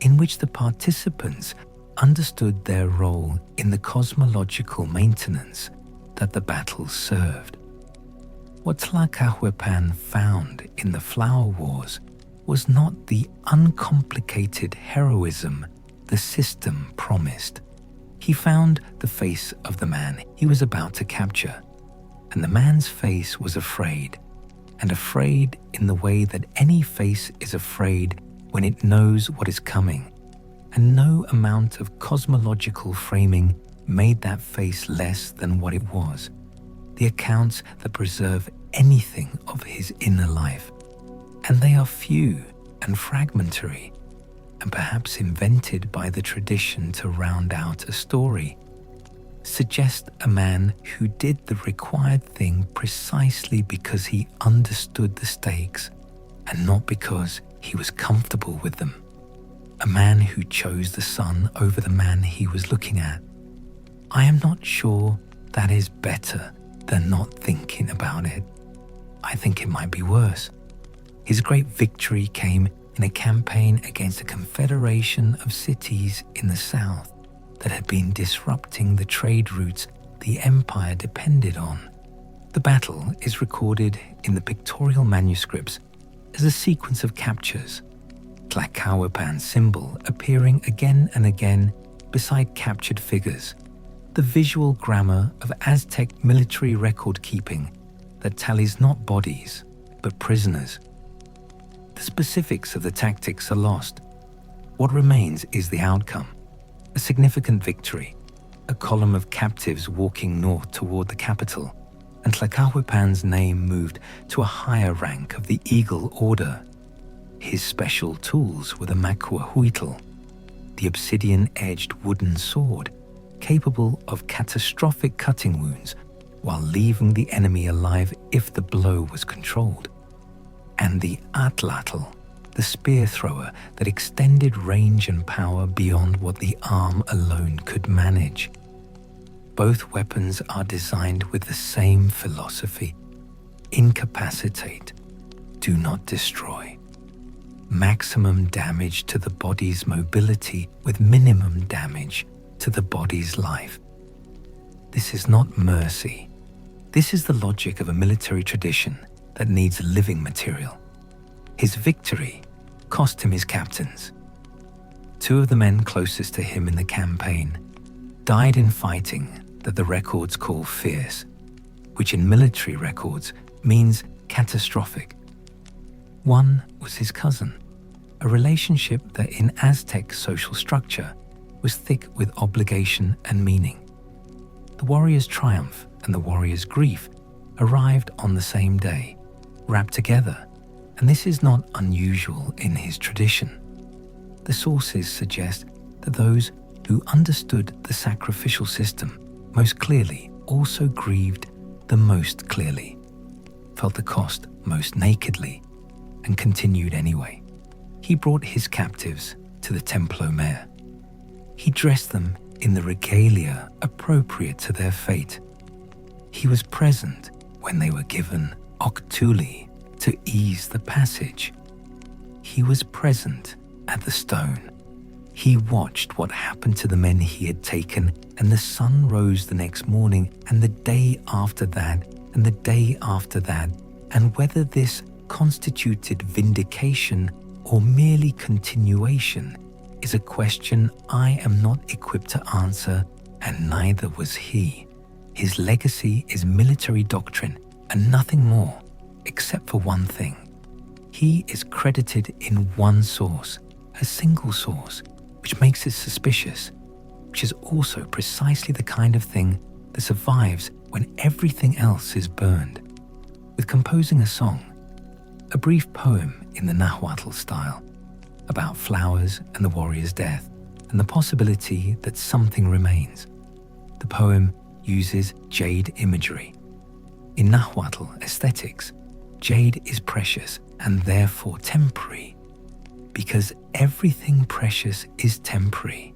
in which the participants understood their role in the cosmological maintenance, the that the battle served. What Tezcatlipoca found in the Flower Wars was not the uncomplicated heroism the system promised. He found the face of the man he was about to capture, and the man's face was afraid, and afraid in the way that any face is afraid when it knows what is coming, and no amount of cosmological framing made that face less than what it was. The accounts that preserve anything of his inner life, and they are few and fragmentary, and perhaps invented by the tradition to round out a story, suggest a man who did the required thing precisely because he understood the stakes and not because he was comfortable with them. A man who chose the sun over the man he was looking at. I am not sure that is better than not thinking about it. I think it might be worse. His great victory came in a campaign against a confederation of cities in the south that had been disrupting the trade routes the empire depended on. The battle is recorded in the pictorial manuscripts as a sequence of captures, Tezcatlipoca's symbol appearing again and again beside captured figures, the visual grammar of Aztec military record keeping that tallies not bodies, but prisoners. The specifics of the tactics are lost. What remains is the outcome, a significant victory, a column of captives walking north toward the capital, and Tezcatlipoca's name moved to a higher rank of the Eagle Order. His special tools were the Nanahuatzin, the obsidian-edged wooden sword capable of catastrophic cutting wounds while leaving the enemy alive if the blow was controlled, and the Duality, the spear thrower that extended range and power beyond what the arm alone could manage. Both weapons are designed with the same philosophy: incapacitate, do not destroy. Maximum damage to the body's mobility with minimum damage to the body's life. This is not mercy. This is the logic of a military tradition that needs living material. His victory cost him his captains. Two of the men closest to him in the campaign died in fighting that the records call fierce, which in military records means catastrophic. One was his cousin, a relationship that in Aztec social structure was thick with obligation and meaning. The warrior's triumph and the warrior's grief arrived on the same day, wrapped together, and this is not unusual in his tradition. The sources suggest that those who understood the sacrificial system most clearly also grieved the most clearly, felt the cost most nakedly, and continued anyway. He brought his captives to the Templo Mayor. He dressed them in the regalia appropriate to their fate. He was present when they were given Octuli to ease the passage. He was present at the stone. He watched what happened to the men he had taken, and the sun rose the next morning, and the day after that, and the day after that, and whether this constituted vindication or merely continuation is a question I am not equipped to answer, and neither was he. His legacy is military doctrine and nothing more, except for one thing. He is credited in one source, a single source, which makes it suspicious, which is also precisely the kind of thing that survives when everything else is burned. With composing a song, a brief poem in the Nahuatl style, about flowers and the warrior's death, and the possibility that something remains. The poem uses jade imagery. In Nahuatl aesthetics, jade is precious and therefore temporary, because everything precious is temporary,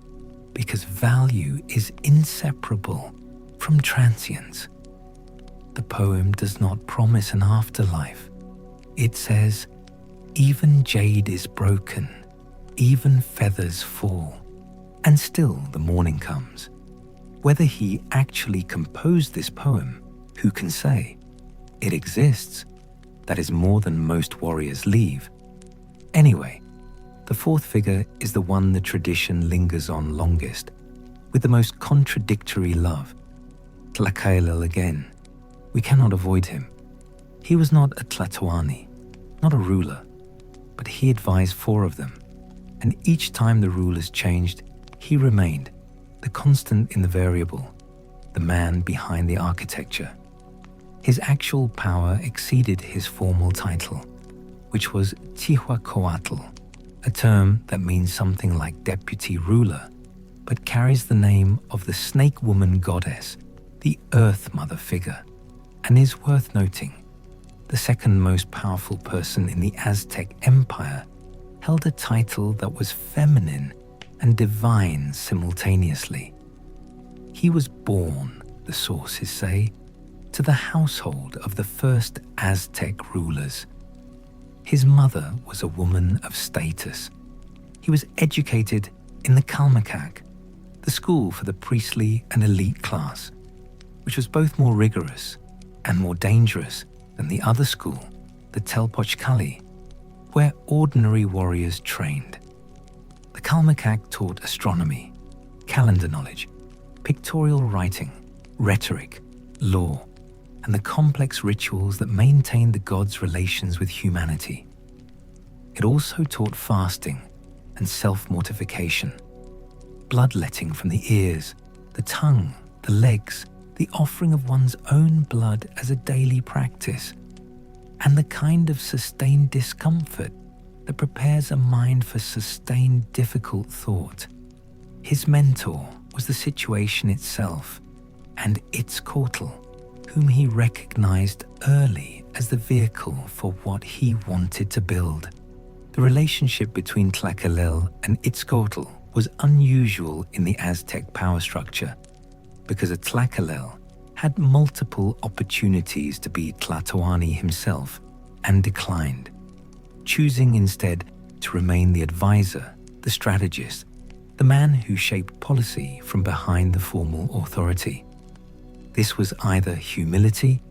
because value is inseparable from transience. The poem does not promise an afterlife. It says, even jade is broken, even feathers fall, and still the morning comes. Whether he actually composed this poem, who can say? It exists. That is more than most warriors leave. Anyway, the fourth figure is the one the tradition lingers on longest, with the most contradictory love. Tlacaelel again. We cannot avoid him. He was not a Tlatoani, not a ruler, but he advised 4 of them, and each time the rulers changed, he remained, the constant in the variable, the man behind the architecture. His actual power exceeded his formal title, which was Teotihuacan, a term that means something like deputy ruler, but carries the name of the snake woman goddess, the Earth Mother figure, and is worth noting. The second most powerful person in the Aztec Empire held a title that was feminine and divine simultaneously. He was born, the sources say, to the household of the first Aztec rulers. His mother was a woman of status. He was educated in the Calmecac, the school for the priestly and elite class, which was both more rigorous and more dangerous than the other school, the Tezcatlipoca, where ordinary warriors trained. The Calmecac taught astronomy, calendar knowledge, pictorial writing, rhetoric, law, and the complex rituals that maintained the gods' relations with humanity. It also taught fasting and self-mortification, bloodletting from the ears, the tongue, the legs, the offering of one's own blood as a daily practice, and the kind of sustained discomfort that prepares a mind for sustained difficult thought. His mentor was the situation itself, and Quetzalcoatl, whom he recognized early as the vehicle for what he wanted to build. The relationship between Tlacaelel and Quetzalcoatl was unusual in the Aztec power structure, because a Tlacaelel had multiple opportunities to be Tlatoani himself and declined, choosing instead to remain the advisor, the strategist, the man who shaped policy from behind the formal authority. This was either humility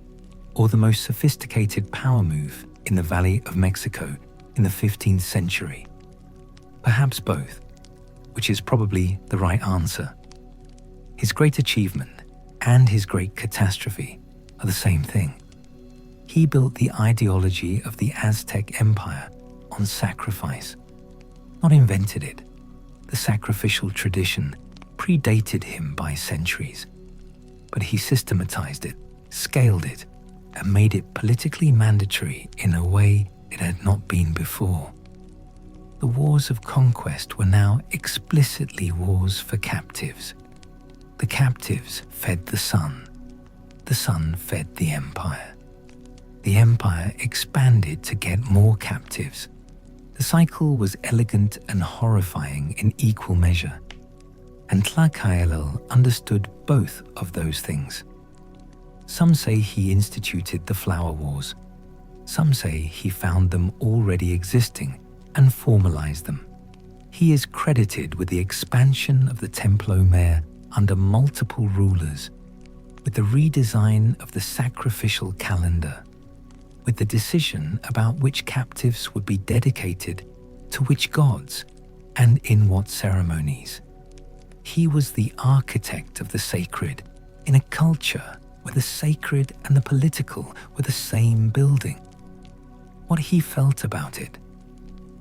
or the most sophisticated power move in the Valley of Mexico in the 15th century. Perhaps both, which is probably the right answer. His great achievement and his great catastrophe are the same thing. He built the ideology of the Aztec Empire on sacrifice, not invented it. The sacrificial tradition predated him by centuries, but he systematized it, scaled it, and made it politically mandatory in a way it had not been before. The wars of conquest were now explicitly wars for captives. The captives fed the sun fed the empire. The empire expanded to get more captives. The cycle was elegant and horrifying in equal measure, and Tlacaelel understood both of those things. Some say he instituted the flower wars. Some say he found them already existing and formalized them. He is credited with the expansion of the Templo Mayor under multiple rulers, with the redesign of the sacrificial calendar, with the decision about which captives would be dedicated to which gods and in what ceremonies. He was the architect of the sacred in a culture where the sacred and the political were the same building. What he felt about it,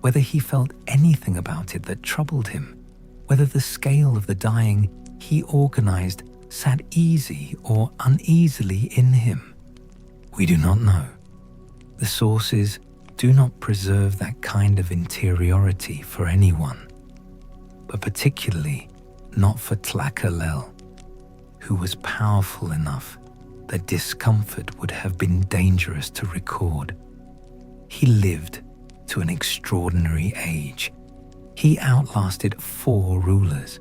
whether he felt anything about it that troubled him, whether the scale of the dying he organized sat easy or uneasily in him, we do not know. The sources do not preserve that kind of interiority for anyone, but particularly not for Tlacaelel, who was powerful enough that discomfort would have been dangerous to record. He lived to an extraordinary age. He outlasted 4 rulers.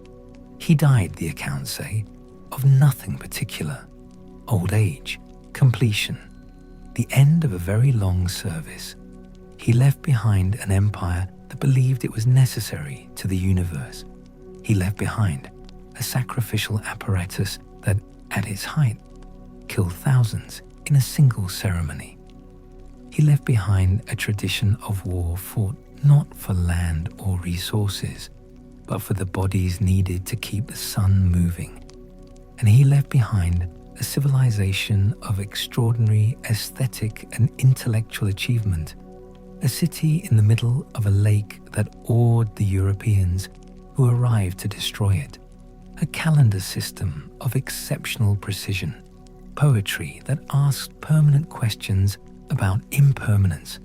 He died, the accounts say, of nothing particular: old age, completion, the end of a very long service. He left behind an empire that believed it was necessary to the universe. He left behind a sacrificial apparatus that, at its height, killed thousands in a single ceremony. He left behind a tradition of war fought not for land or resources, but for the bodies needed to keep the sun moving. And he left behind a civilization of extraordinary aesthetic and intellectual achievement, a city in the middle of a lake that awed the Europeans who arrived to destroy it, a calendar system of exceptional precision, poetry that asked permanent questions about impermanence,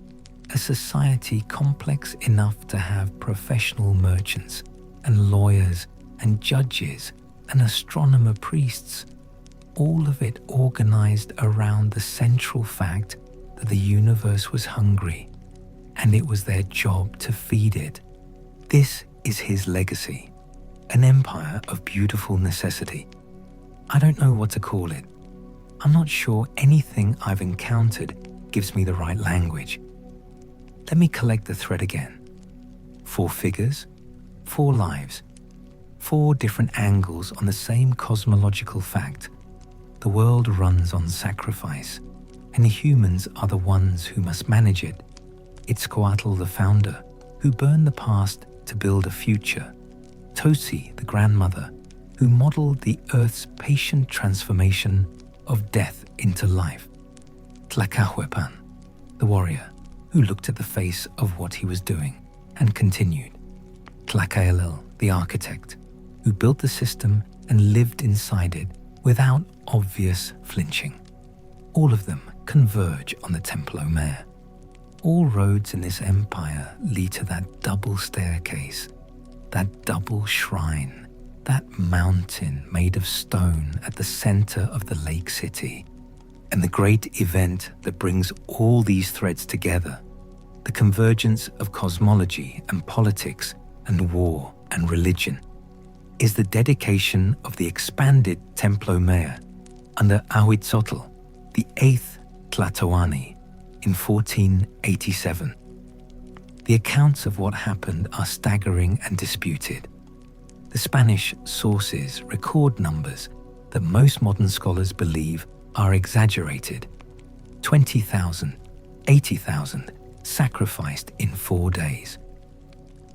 a society complex enough to have professional merchants and lawyers and judges and astronomer priests, all of it organized around the central fact that the universe was hungry and it was their job to feed it. This is his legacy, an empire of beautiful necessity. I don't know what to call it. I'm not sure anything I've encountered gives me the right language. Let me collect the thread again. 4 figures, 4 lives, 4 different angles on the same cosmological fact. The world runs on sacrifice, and humans are the ones who must manage it. Quetzalcoatl, the founder, who burned the past to build a future. Tosi, the grandmother, who modeled the Earth's patient transformation of death into life. Tlacahuepan, the warrior, who looked at the face of what he was doing and continued. Tlacaelel, the architect, who built the system and lived inside it without obvious flinching. All of them converge on the Templo Mayor. All roads in this empire lead to that double staircase, that double shrine, that mountain made of stone at the center of the lake city. And the great event that brings all these threads together, the convergence of cosmology and politics and war and religion, is the dedication of the expanded Templo Mayor under Ometeotl, the 8th Tlatoani, in 1487. The accounts of what happened are staggering and disputed. The Spanish sources record numbers that most modern scholars believe are exaggerated. 20,000, 80,000 sacrificed in 4 days.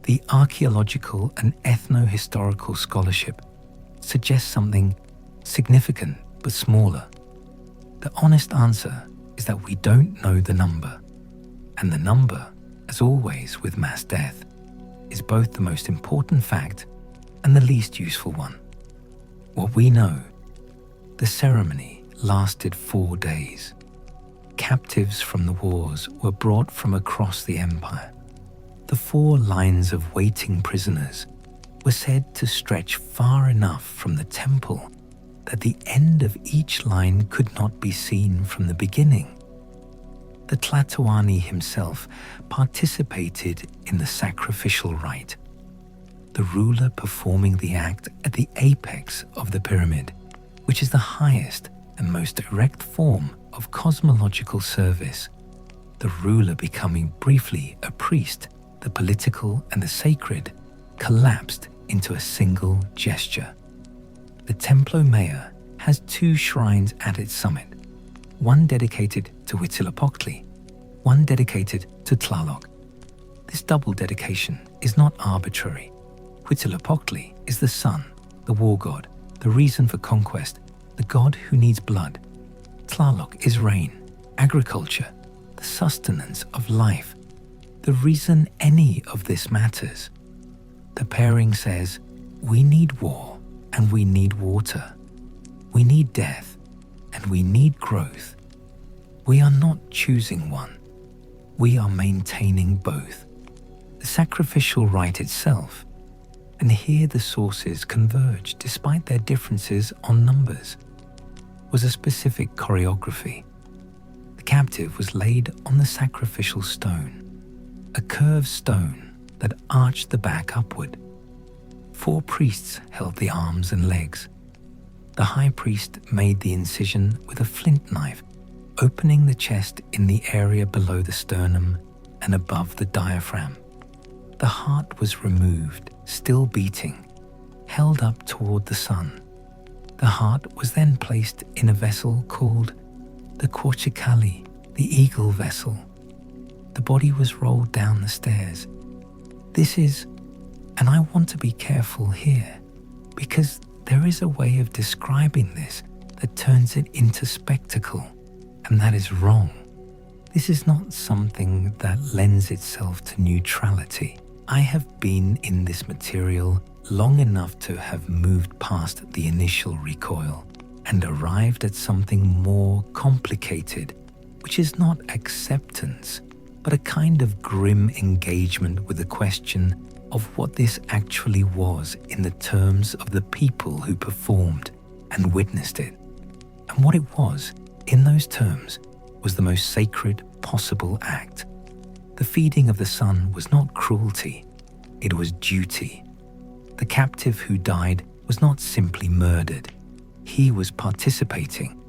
The archaeological and ethno-historical scholarship suggests something significant but smaller. The honest answer is that we don't know the number, and the number, as always with mass death, is both the most important fact and the least useful one. What we know, the ceremony lasted 4 days. Captives from the wars were brought from across the empire. The 4 lines of waiting prisoners were said to stretch far enough from the temple that the end of each line could not be seen from the beginning. The Tlatoani himself participated in the sacrificial rite, the ruler performing the act at the apex of the pyramid, which is the highest and most direct form of cosmological service. The ruler becoming briefly a priest, the political and the sacred collapsed into a single gesture. The Templo Mayor has 2 shrines at its summit, one dedicated to Huitzilopochtli, one dedicated to Tlaloc. This double dedication is not arbitrary. Huitzilopochtli is the sun, the war god, the reason for conquest, the god who needs blood. Tlaloc is rain, agriculture, the sustenance of life, the reason any of this matters. The pairing says, we need war and we need water. We need death and we need growth. We are not choosing one. We are maintaining both. The sacrificial rite itself, and here the sources converge despite their differences on numbers, was a specific choreography. The captive was laid on the sacrificial stone, a curved stone that arched the back upward. 4 priests held the arms and legs. The high priest made the incision with a flint knife, opening the chest in the area below the sternum and above the diaphragm. The heart was removed, still beating, held up toward the sun. The heart was then placed in a vessel called the Quetzalcoatl, the eagle vessel. The body was rolled down the stairs. This is, and I want to be careful here, because there is a way of describing this that turns it into spectacle, and that is wrong. This is not something that lends itself to neutrality. I have been in this material long enough to have moved past the initial recoil and arrived at something more complicated, which is not acceptance, but a kind of grim engagement with the question of what this actually was in the terms of the people who performed and witnessed it. And what it was, in those terms, was the most sacred possible act. The feeding of the sun was not cruelty, it was duty. The captive who died was not simply murdered, he was participating,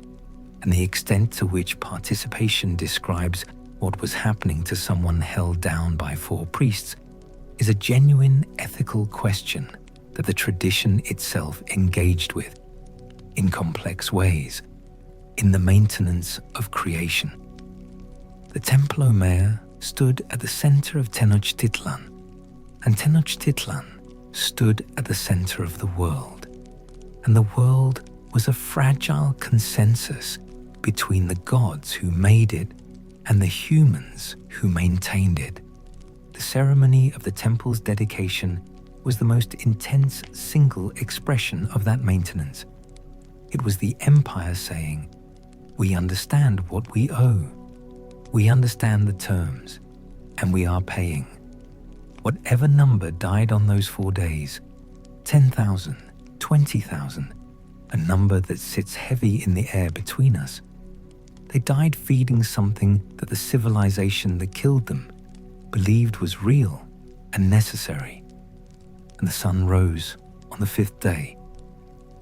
and the extent to which participation describes what was happening to someone held down by 4 priests is a genuine ethical question that the tradition itself engaged with, in complex ways, in the maintenance of creation. The Temple Ometeotl stood at the center of Tenochtitlan, and Tenochtitlan stood at the center of the world, and the world was a fragile consensus between the gods who made it and the humans who maintained it. The ceremony of the temple's dedication was the most intense single expression of that maintenance. It was the empire saying, "We understand what we owe. We understand the terms, and we are paying." Whatever number died on those 4 days, 10,000, 20,000, a number that sits heavy in the air between us, they died feeding something that the civilization that killed them believed was real and necessary. And the sun rose on the 5th day.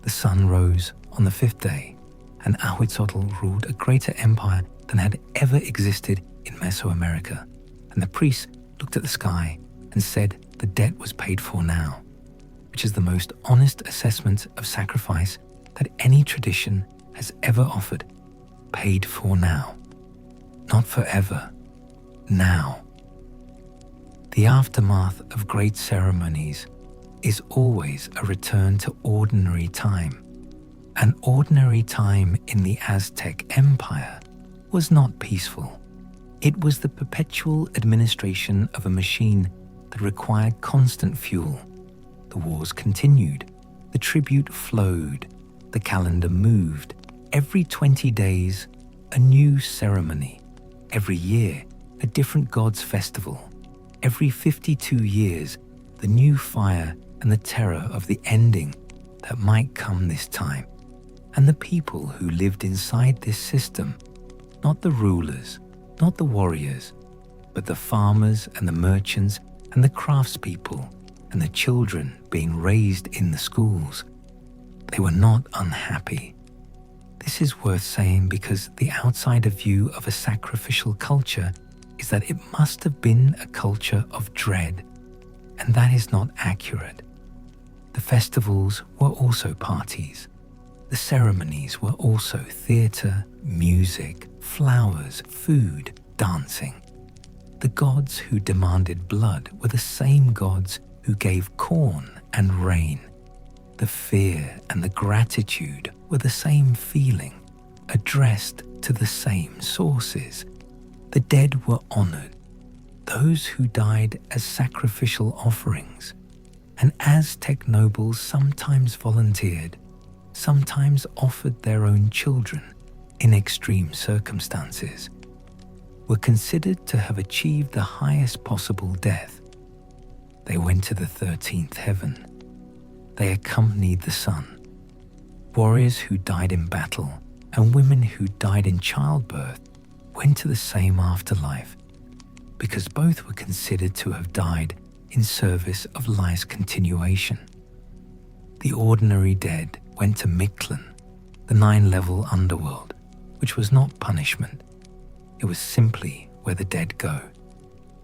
The sun rose on the 5th day, and Nahuatl ruled a greater empire than had ever existed in Mesoamerica. And the priests looked at the sky and said the debt was paid for now, which is the most honest assessment of sacrifice that any tradition has ever offered. Paid for now. Not forever. Now. The aftermath of great ceremonies is always a return to ordinary time. And ordinary time in the Aztec Empire was not peaceful. It was the perpetual administration of a machine that required constant fuel. The wars continued, the tribute flowed, the calendar moved. Every 20 days, a new ceremony. Every year, a different god's festival. Every 52 years, the new fire and the terror of the ending that might come this time. And the people who lived inside this system, not the rulers, not the warriors, but the farmers and the merchants and the craftspeople and the children being raised in the schools, they were not unhappy. This is worth saying because the outsider view of a sacrificial culture is that it must have been a culture of dread, and that is not accurate. The festivals were also parties. The ceremonies were also theatre, music, flowers, food, dancing. The gods who demanded blood were the same gods who gave corn and rain. The fear and the gratitude were the same feeling, addressed to the same sources. The dead were honored, those who died as sacrificial offerings, and Aztec nobles sometimes volunteered, sometimes offered their own children in extreme circumstances, were considered to have achieved the highest possible death. They went to the 13th heaven. They accompanied the sun. Warriors who died in battle and women who died in childbirth went to the same afterlife because both were considered to have died in service of life's continuation. The ordinary dead went to Mictlan, the 9-level underworld, which was not punishment. It was simply where the dead go.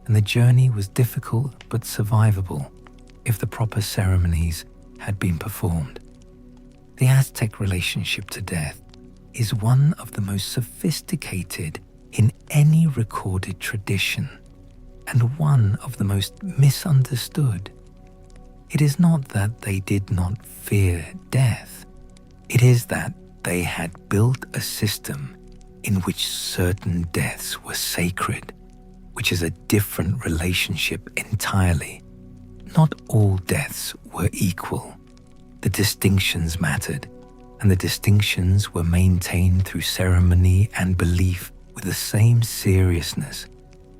And the journey was difficult but survivable if the proper ceremonies had been performed. The Aztec relationship to death is one of the most sophisticated in any recorded tradition, and one of the most misunderstood. It is not that they did not fear death. It is that they had built a system in which certain deaths were sacred, which is a different relationship entirely. Not all deaths were equal. The distinctions mattered, and the distinctions were maintained through ceremony and belief with the same seriousness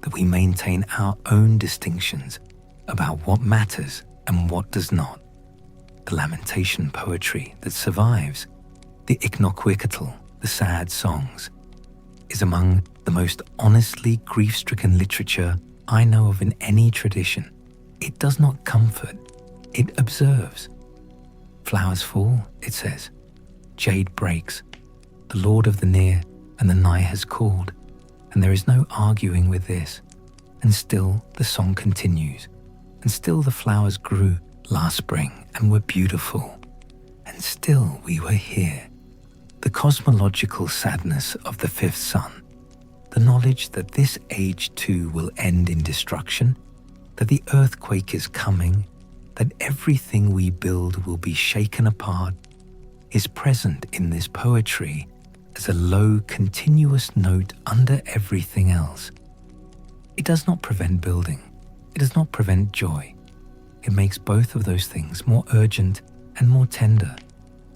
that we maintain our own distinctions about what matters and what does not. The lamentation poetry that survives, the Quetzalcoatl, the sad songs, is among the most honestly grief-stricken literature I know of in any tradition. It does not comfort, it observes. Flowers fall, it says. Jade breaks. The Lord of the near and the nigh has called, and there is no arguing with this. And still the song continues, and still the flowers grew last spring and were beautiful, and still we were here. The cosmological sadness of the fifth sun, the knowledge that this age too will end in destruction, that the earthquake is coming, that everything we build will be shaken apart, is present in this poetry as a low, continuous note under everything else. It does not prevent building. It does not prevent joy. It makes both of those things more urgent and more tender,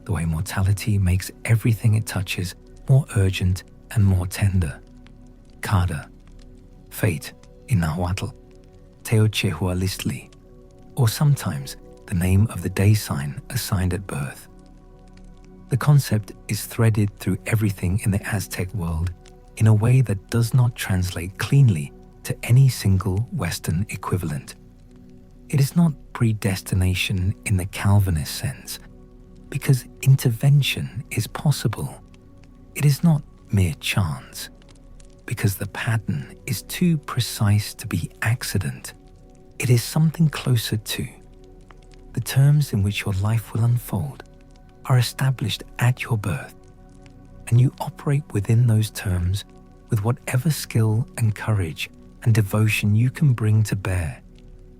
the way mortality makes everything it touches more urgent and more tender. Kada, fate in Nahuatl, Teotihuacan, or sometimes the name of the day sign assigned at birth. The concept is threaded through everything in the Aztec world in a way that does not translate cleanly to any single Western equivalent. It is not predestination in the Calvinist sense, because intervention is possible. It is not mere chance, because the pattern is too precise to be accident. It is something closer to. The terms in which your life will unfold are established at your birth, and you operate within those terms with whatever skill and courage and devotion you can bring to bear,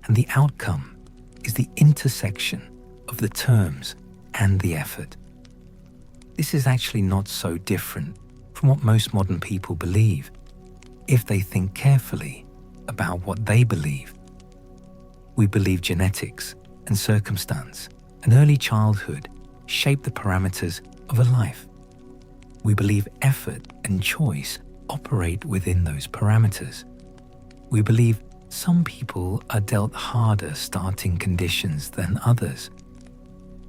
and the outcome is the intersection of the terms and the effort. This is actually not so different from what most modern people believe, if they think carefully about what they believe. We believe genetics and circumstance and early childhood shape the parameters of a life. We believe effort and choice operate within those parameters. We believe some people are dealt harder starting conditions than others.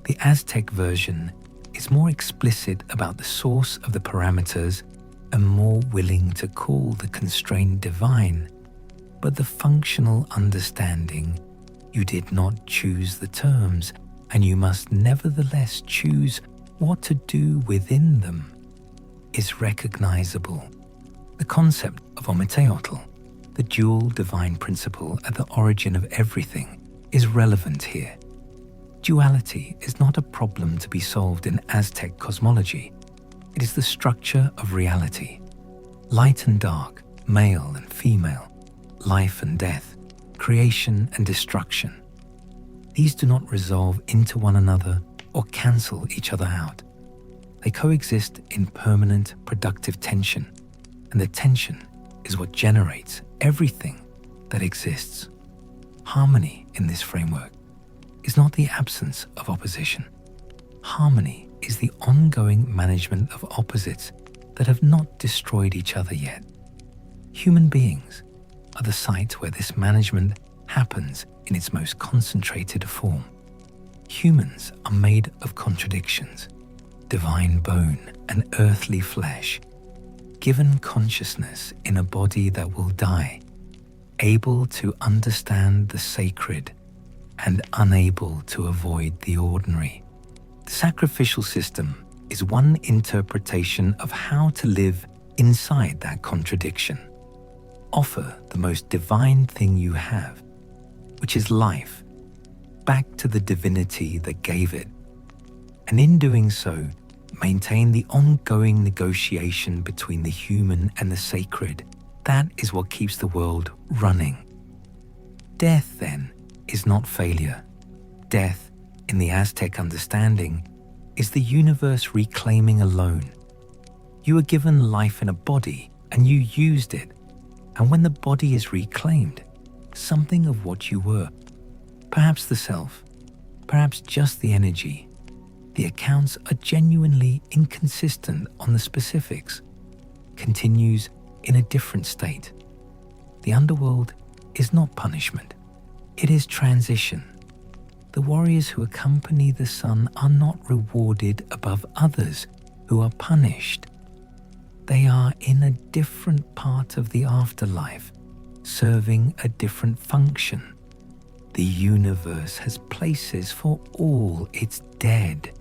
The Aztec version is more explicit about the source of the parameters and more willing to call the constraint divine, but the functional understanding, you did not choose the terms, and you must nevertheless choose what to do within them, is recognizable. The concept of Ometeotl, the dual divine principle at the origin of everything, is relevant here. Duality is not a problem to be solved in Aztec cosmology. It is the structure of reality. Light and dark, male and female, life and death, creation and destruction. These do not resolve into one another or cancel each other out. They coexist in permanent, productive tension, and the tension is what generates everything that exists. Harmony in this framework is not the absence of opposition. Harmony is the ongoing management of opposites that have not destroyed each other yet. Human beings are the site where this management happens in its most concentrated form. Humans are made of contradictions, divine bone and earthly flesh, given consciousness in a body that will die, able to understand the sacred and unable to avoid the ordinary. The sacrificial system is one interpretation of how to live inside that contradiction. Offer the most divine thing you have, which is life, back to the divinity that gave it, and in doing so, maintain the ongoing negotiation between the human and the sacred. That is what keeps the world running. Death, then, is not failure. Death, in the Aztec understanding, is the universe reclaiming alone. You were given life in a body and you used it, and when the body is reclaimed, something of what you were, perhaps the self, perhaps just the energy, the accounts are genuinely inconsistent on the specifics, continues in a different state. The underworld is not punishment, it is transition. The warriors who accompany the sun are not rewarded above others who are punished. They are in a different part of the afterlife, serving a different function. The universe has places for all its dead.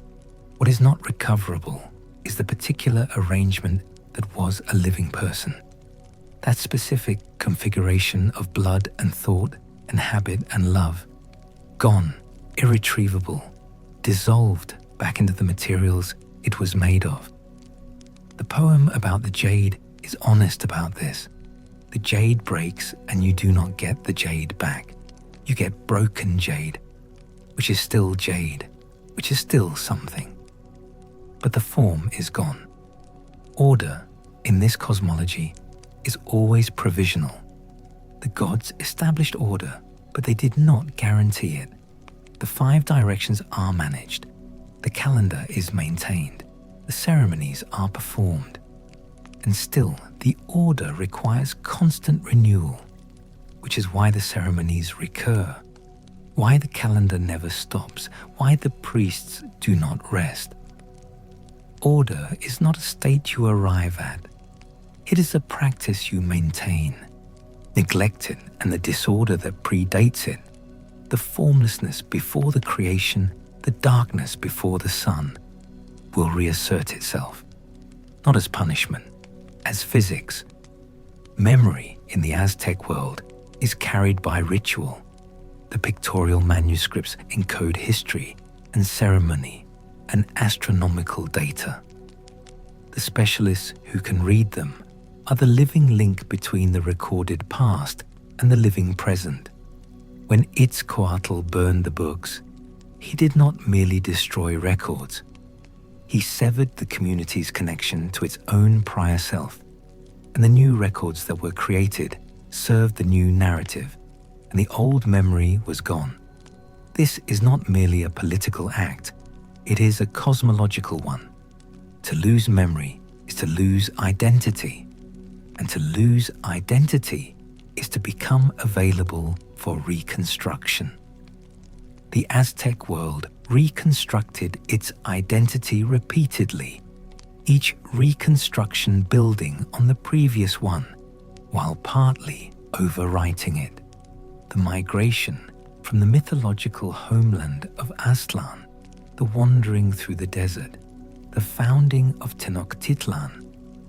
What is not recoverable is the particular arrangement that was a living person. That specific configuration of blood and thought and habit and love, gone, irretrievable, dissolved back into the materials it was made of. The poem about the jade is honest about this. The jade breaks and you do not get the jade back. You get broken jade, which is still jade, which is still something. But the form is gone. Order, in this cosmology, is always provisional. The gods established order, but they did not guarantee it. The 5 directions are managed. The calendar is maintained. The ceremonies are performed. And still, the order requires constant renewal, which is why the ceremonies recur, why the calendar never stops, why the priests do not rest. Order is not a state you arrive at. It is a practice you maintain. Neglect it and the disorder that predates it, the formlessness before the creation, the darkness before the sun, will reassert itself, not as punishment, as physics. Memory in the Aztec world is carried by ritual. The pictorial manuscripts encode history and ceremony and astronomical data. The specialists who can read them are the living link between the recorded past and the living present. When Quetzalcoatl burned the books, he did not merely destroy records. He severed the community's connection to its own prior self, and the new records that were created served the new narrative, and the old memory was gone. This is not merely a political act, it is a cosmological one. To lose memory is to lose identity, and to lose identity is to become available for reconstruction. The Aztec world reconstructed its identity repeatedly, each reconstruction building on the previous one, while partly overwriting it. The migration from the mythological homeland of Aztlan, the wandering through the desert, the founding of Tenochtitlan,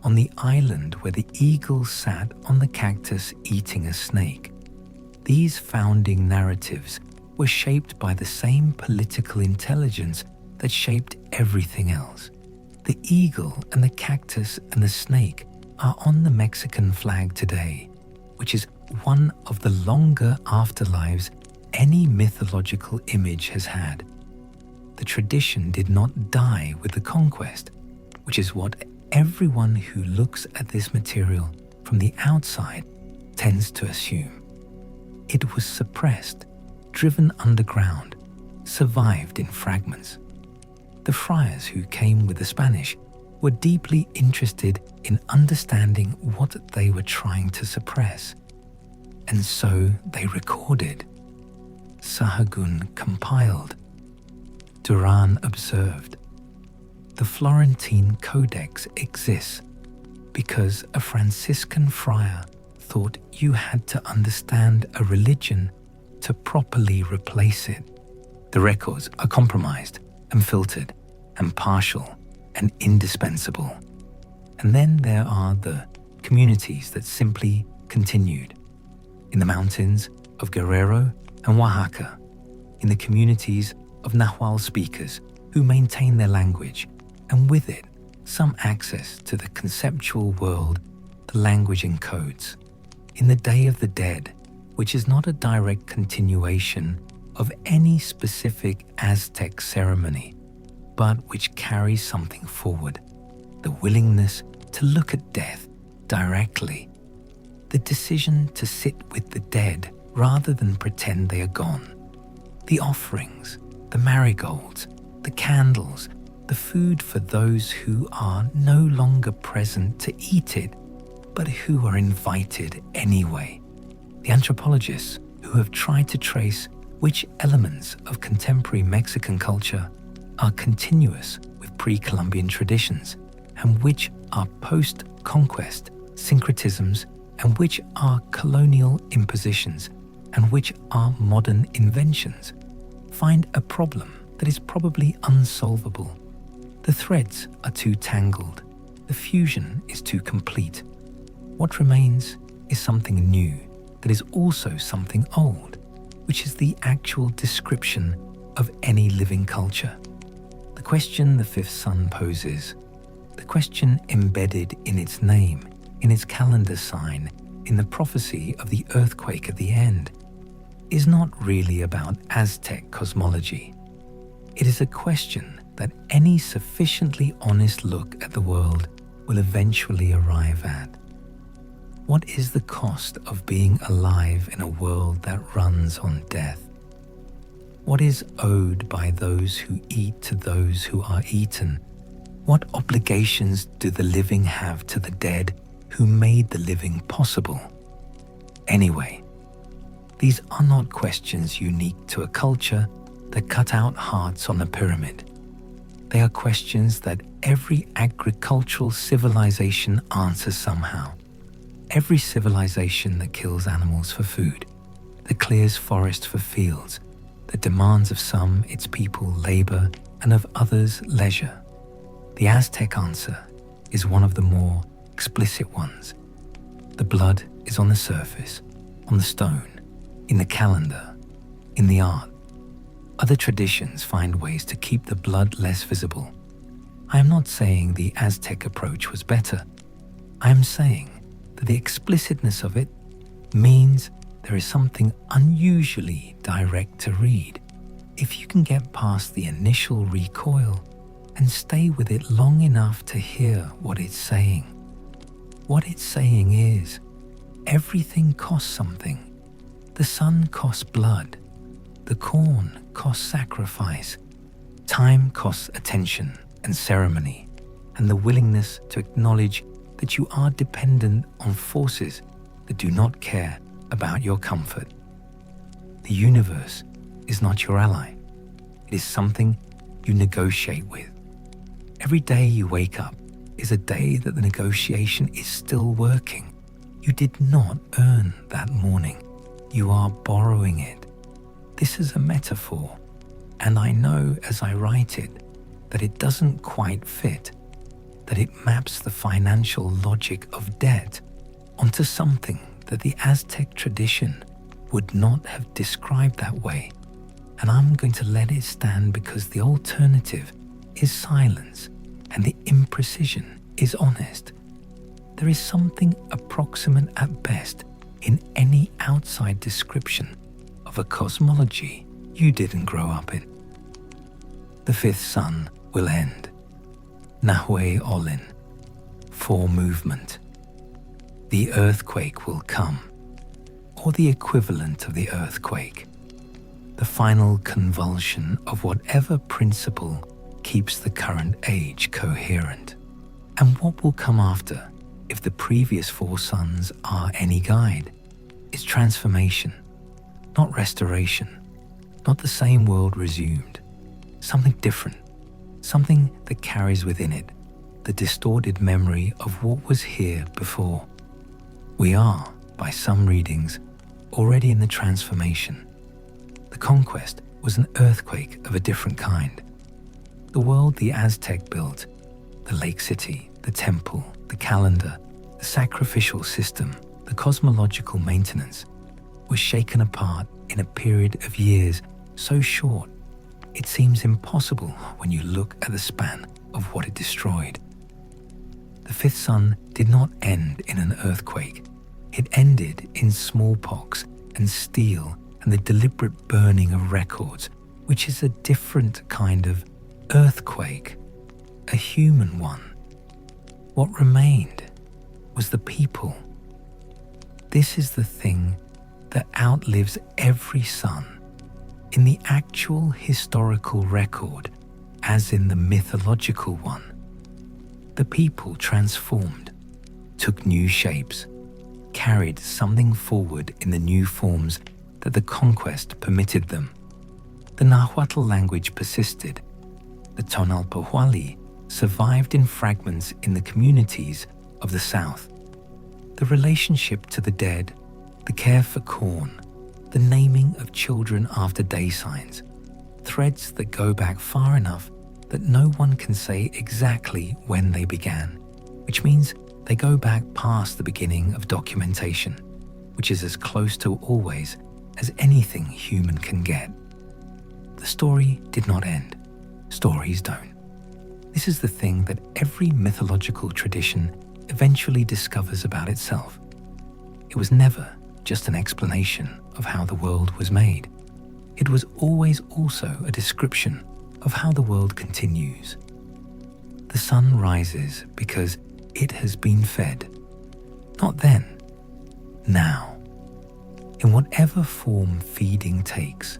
on the island where the eagle sat on the cactus eating a snake. These founding narratives were shaped by the same political intelligence that shaped everything else. The eagle and the cactus and the snake are on the Mexican flag today, which is one of the longer afterlives any mythological image has had. The tradition did not die with the conquest, which is what everyone who looks at this material from the outside tends to assume. It was suppressed, driven underground, survived in fragments. The friars who came with the Spanish were deeply interested in understanding what they were trying to suppress, and so they recorded. Sahagún compiled. Duran observed. The Florentine Codex exists because a Franciscan friar thought you had to understand a religion to properly replace it. The records are compromised and filtered and partial and indispensable. And then there are the communities that simply continued. In the mountains of Guerrero and Oaxaca, in the communities of Nahuatl speakers who maintain their language, and with it, some access to the conceptual world the language encodes. In the Day of the Dead, which is not a direct continuation of any specific Aztec ceremony, but which carries something forward, the willingness to look at death directly, the decision to sit with the dead rather than pretend they are gone, the offerings, the marigolds, the candles, the food for those who are no longer present to eat it, but who are invited anyway. The anthropologists who have tried to trace which elements of contemporary Mexican culture are continuous with pre-Columbian traditions and which are post-conquest syncretisms and which are colonial impositions and which are modern inventions, find a problem that is probably unsolvable. The threads are too tangled. The fusion is too complete. What remains is something new that is also something old, which is the actual description of any living culture. The question the Fifth Sun poses, the question embedded in its name, in its calendar sign, in the prophecy of the earthquake at the end, is not really about Aztec cosmology. It is a question that any sufficiently honest look at the world will eventually arrive at. What is the cost of being alive in a world that runs on death? What is owed by those who eat to those who are eaten? What obligations do the living have to the dead who made the living possible? Anyway, these are not questions unique to a culture that cut out hearts on a pyramid. They are questions that every agricultural civilization answers somehow. Every civilization that kills animals for food, that clears forest for fields, that demands of some its people labor and of others leisure. The Aztec answer is one of the more explicit ones. The blood is on the surface, on the stone, in the calendar, in the art. Other traditions find ways to keep the blood less visible. I am not saying the Aztec approach was better. I am saying that the explicitness of it means there is something unusually direct to read. If you can get past the initial recoil and stay with it long enough to hear what it's saying. What it's saying is, everything costs something. The sun costs blood. The corn costs sacrifice. Time costs attention and ceremony, and the willingness to acknowledge that you are dependent on forces that do not care about your comfort. The universe is not your ally. It is something you negotiate with. Every day you wake up is a day that the negotiation is still working. You did not earn that morning. You are borrowing it. This is a metaphor, and I know as I write it that it doesn't quite fit, that it maps the financial logic of debt onto something that the Aztec tradition would not have described that way, and I'm going to let it stand because the alternative is silence and the imprecision is honest. There is something approximate at best in any outside description of a cosmology you didn't grow up in. The Fifth Sun will end. Nahuatl, for movement. The earthquake will come, or the equivalent of the earthquake, the final convulsion of whatever principle keeps the current age coherent. And what will come after, if the previous four suns are any guide, is transformation, not restoration, not the same world resumed, something different, something that carries within it the distorted memory of what was here before. We are, by some readings, already in the transformation. The conquest was an earthquake of a different kind. The world the Aztec built, the lake city, the temple, the calendar, the sacrificial system, the cosmological maintenance, was shaken apart in a period of years so short, it seems impossible when you look at the span of what it destroyed. The fifth sun did not end in an earthquake. It ended in smallpox and steel and the deliberate burning of records, which is a different kind of earthquake, a human one. What remained was the people. This is the thing that outlives every sun. In the actual historical record, as in the mythological one, the people transformed, took new shapes, carried something forward in the new forms that the conquest permitted them. The Nahuatl language persisted. The Tonalpohualli survived in fragments in the communities of the south. The relationship to the dead, the care for corn, the naming of children after day signs, threads that go back far enough that no one can say exactly when they began, which means they go back past the beginning of documentation, which is as close to always as anything human can get. The story did not end. Stories don't. This is the thing that every mythological tradition eventually discovers about itself. It was never just an explanation of how the world was made. It was always also a description of how the world continues. The sun rises because it has been fed. Not then, now. In whatever form feeding takes,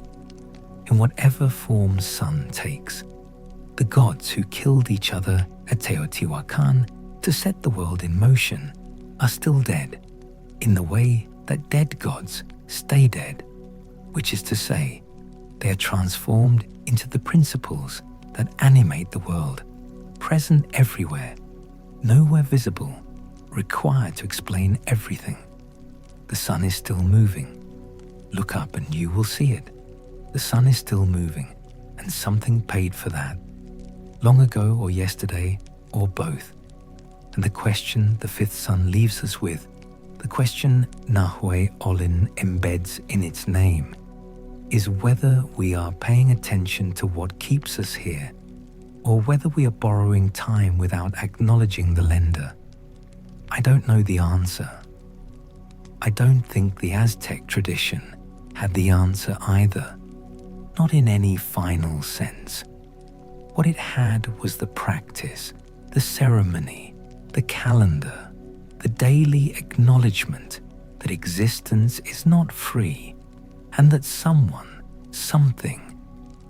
in whatever form sun takes, the gods who killed each other at Teotihuacan to set the world in motion are still dead, in the way that dead gods stay dead, which is to say, they are transformed into the principles that animate the world, present everywhere, nowhere visible, required to explain everything. The sun is still moving. Look up and you will see it. The sun is still moving, and something paid for that, long ago or yesterday, or both. And the question the fifth sun leaves us with, the question Nahuatl embeds in its name, is whether we are paying attention to what keeps us here, or whether we are borrowing time without acknowledging the lender. I don't know the answer. I don't think the Aztec tradition had the answer either, not in any final sense. What it had was the practice, the ceremony, the calendar, the daily acknowledgement that existence is not free and that someone, something,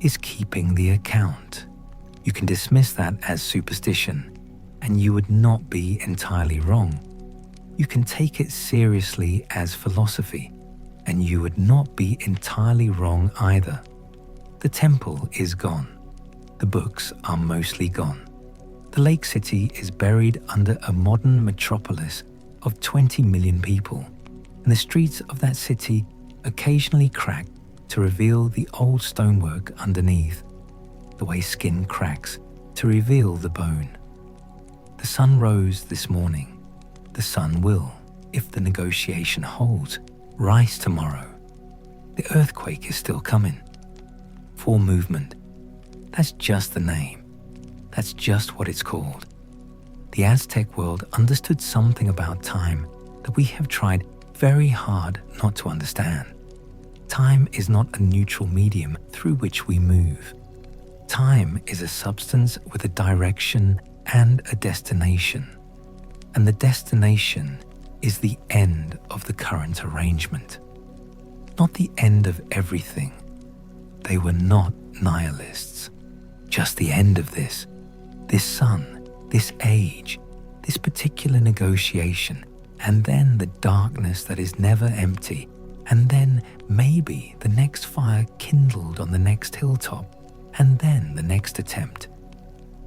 is keeping the account. You can dismiss that as superstition, and you would not be entirely wrong. You can take it seriously as philosophy, and you would not be entirely wrong either. The temple is gone. The books are mostly gone. The lake city is buried under a modern metropolis of 20 million people, and the streets of that city occasionally crack to reveal the old stonework underneath, the way skin cracks to reveal the bone. The sun rose this morning. The sun will, if the negotiation holds, rise tomorrow. The earthquake is still coming. For movement, that's just the name. That's just what it's called. The Aztec world understood something about time that we have tried very hard not to understand. Time is not a neutral medium through which we move. Time is a substance with a direction and a destination. And the destination is the end of the current arrangement. Not the end of everything. They were not nihilists. Just the end of this sun, this age, this particular negotiation, and then the darkness that is never empty, and then maybe the next fire kindled on the next hilltop, and then the next attempt.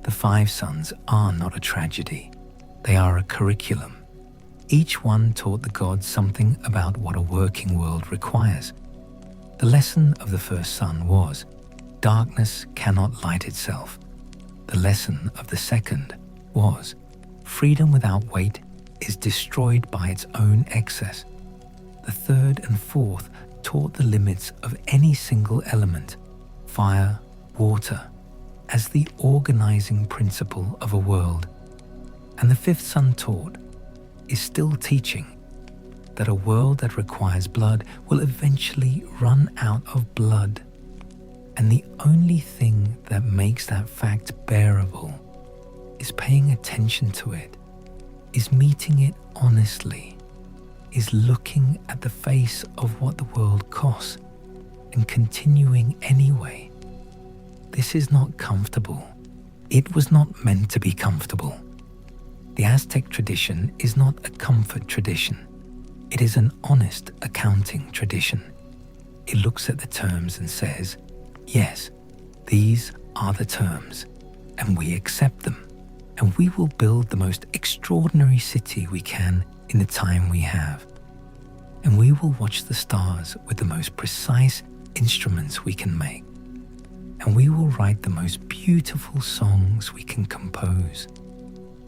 The 5 suns are not a tragedy. They are a curriculum. Each one taught the gods something about what a working world requires. The lesson of the first sun was, darkness cannot light itself. The lesson of the second was, freedom without weight is destroyed by its own excess. The third and fourth taught the limits of any single element fire, water, as the organizing principle of a world. And the Fifth Sun taught, is still teaching, that a world that requires blood will eventually run out of blood. And the only thing that makes that fact bearable is paying attention to it, is meeting it honestly, is looking at the face of what the world costs and continuing anyway. This is not comfortable. It was not meant to be comfortable. The Aztec tradition is not a comfort tradition. It is an honest accounting tradition. It looks at the terms and says, yes, these are the terms, and we accept them, and we will build the most extraordinary city we can in the time we have. And we will watch the stars with the most precise instruments we can make. And we will write the most beautiful songs we can compose.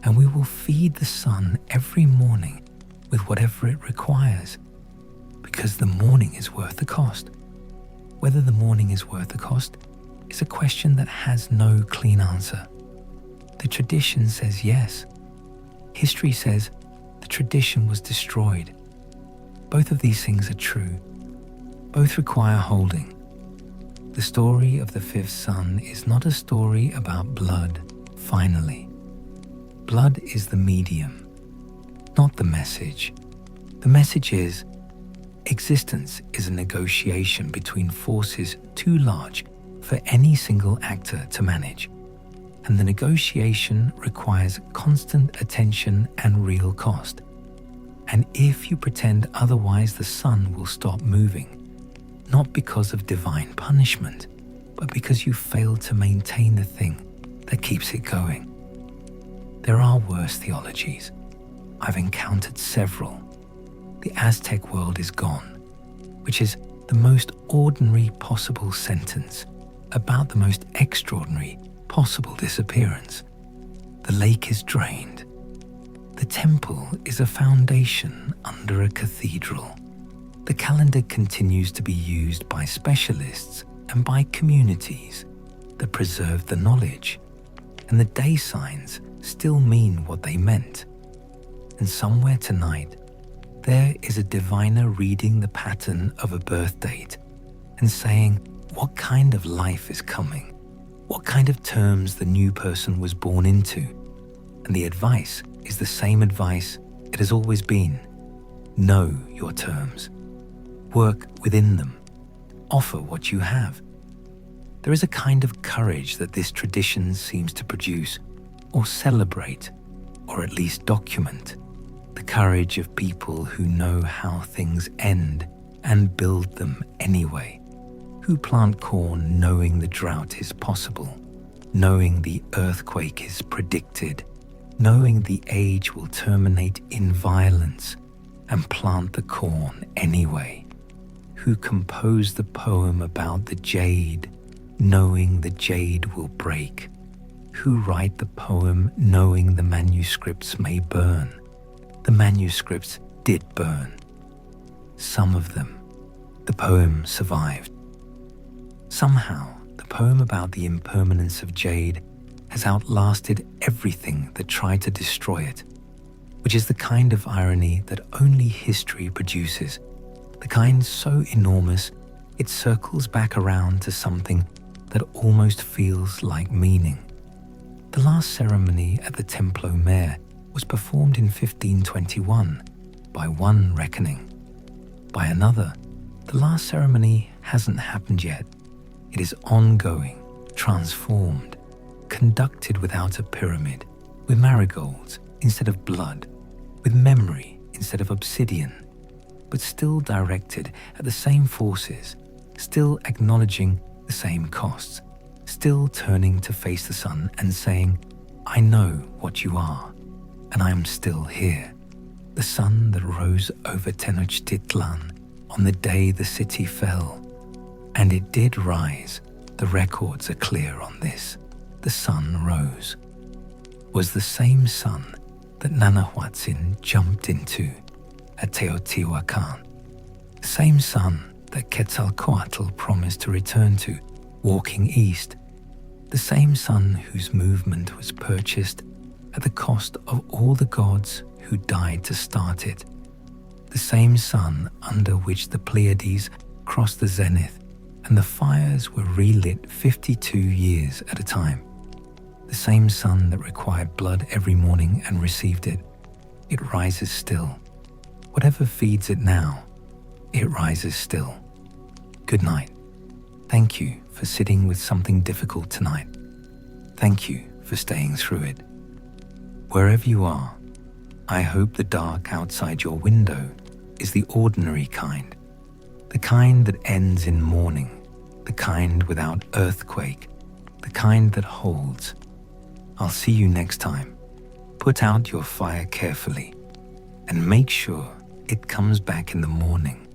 And we will feed the sun every morning with whatever it requires, because the morning is worth the cost. Whether the morning is worth the cost is a question that has no clean answer. The tradition says yes. History says the tradition was destroyed. Both of these things are true. Both require holding. The story of the Fifth Sun is not a story about blood, finally. Blood is the medium, not the message. The message is, existence is a negotiation between forces too large for any single actor to manage, and the negotiation requires constant attention and real cost. And if you pretend otherwise, the sun will stop moving, not because of divine punishment, but because you failed to maintain the thing that keeps it going. There are worse theologies. I've encountered several. The Aztec world is gone, which is the most ordinary possible sentence about the most extraordinary possible disappearance. The lake is drained. The temple is a foundation under a cathedral. The calendar continues to be used by specialists and by communities that preserve the knowledge, and the day signs still mean what they meant. And somewhere tonight, there is a diviner reading the pattern of a birth date and saying what kind of life is coming, what kind of terms the new person was born into. And the advice is the same advice it has always been. Know your terms. Work within them. Offer what you have. There is a kind of courage that this tradition seems to produce, or celebrate, or at least document. The courage of people who know how things end and build them anyway, who plant corn knowing the drought is possible, knowing the earthquake is predicted, knowing the age will terminate in violence, and plant the corn anyway, who compose the poem about the jade, knowing the jade will break, who write the poem knowing the manuscripts may burn. The manuscripts did burn. Some of them. The poem survived. Somehow, the poem about the impermanence of jade has outlasted everything that tried to destroy it, which is the kind of irony that only history produces, the kind so enormous it circles back around to something that almost feels like meaning. The last ceremony at the Templo Mayor was performed in 1521 by one reckoning. By another, the last ceremony hasn't happened yet. It is ongoing, transformed, conducted without a pyramid, with marigolds instead of blood, with memory instead of obsidian, but still directed at the same forces, still acknowledging the same costs, still turning to face the sun and saying, I know what you are, and I am still here. The sun that rose over Tenochtitlan on the day the city fell. And it did rise. The records are clear on this. The sun rose. Was the same sun that Nanahuatzin jumped into at Teotihuacan. The same sun that Quetzalcoatl promised to return to walking east, the same sun whose movement was purchased at the cost of all the gods who died to start it, the same sun under which the Pleiades crossed the zenith and the fires were relit 52 years at a time, the same sun that required blood every morning and received it. It rises still. Whatever feeds it now, it rises still. Good night. Thank you for sitting with something difficult tonight. Thank you for staying through it. Wherever you are, I hope the dark outside your window is the ordinary kind, the kind that ends in morning, the kind without earthquake, the kind that holds. I'll see you next time. Put out your fire carefully and make sure it comes back in the morning.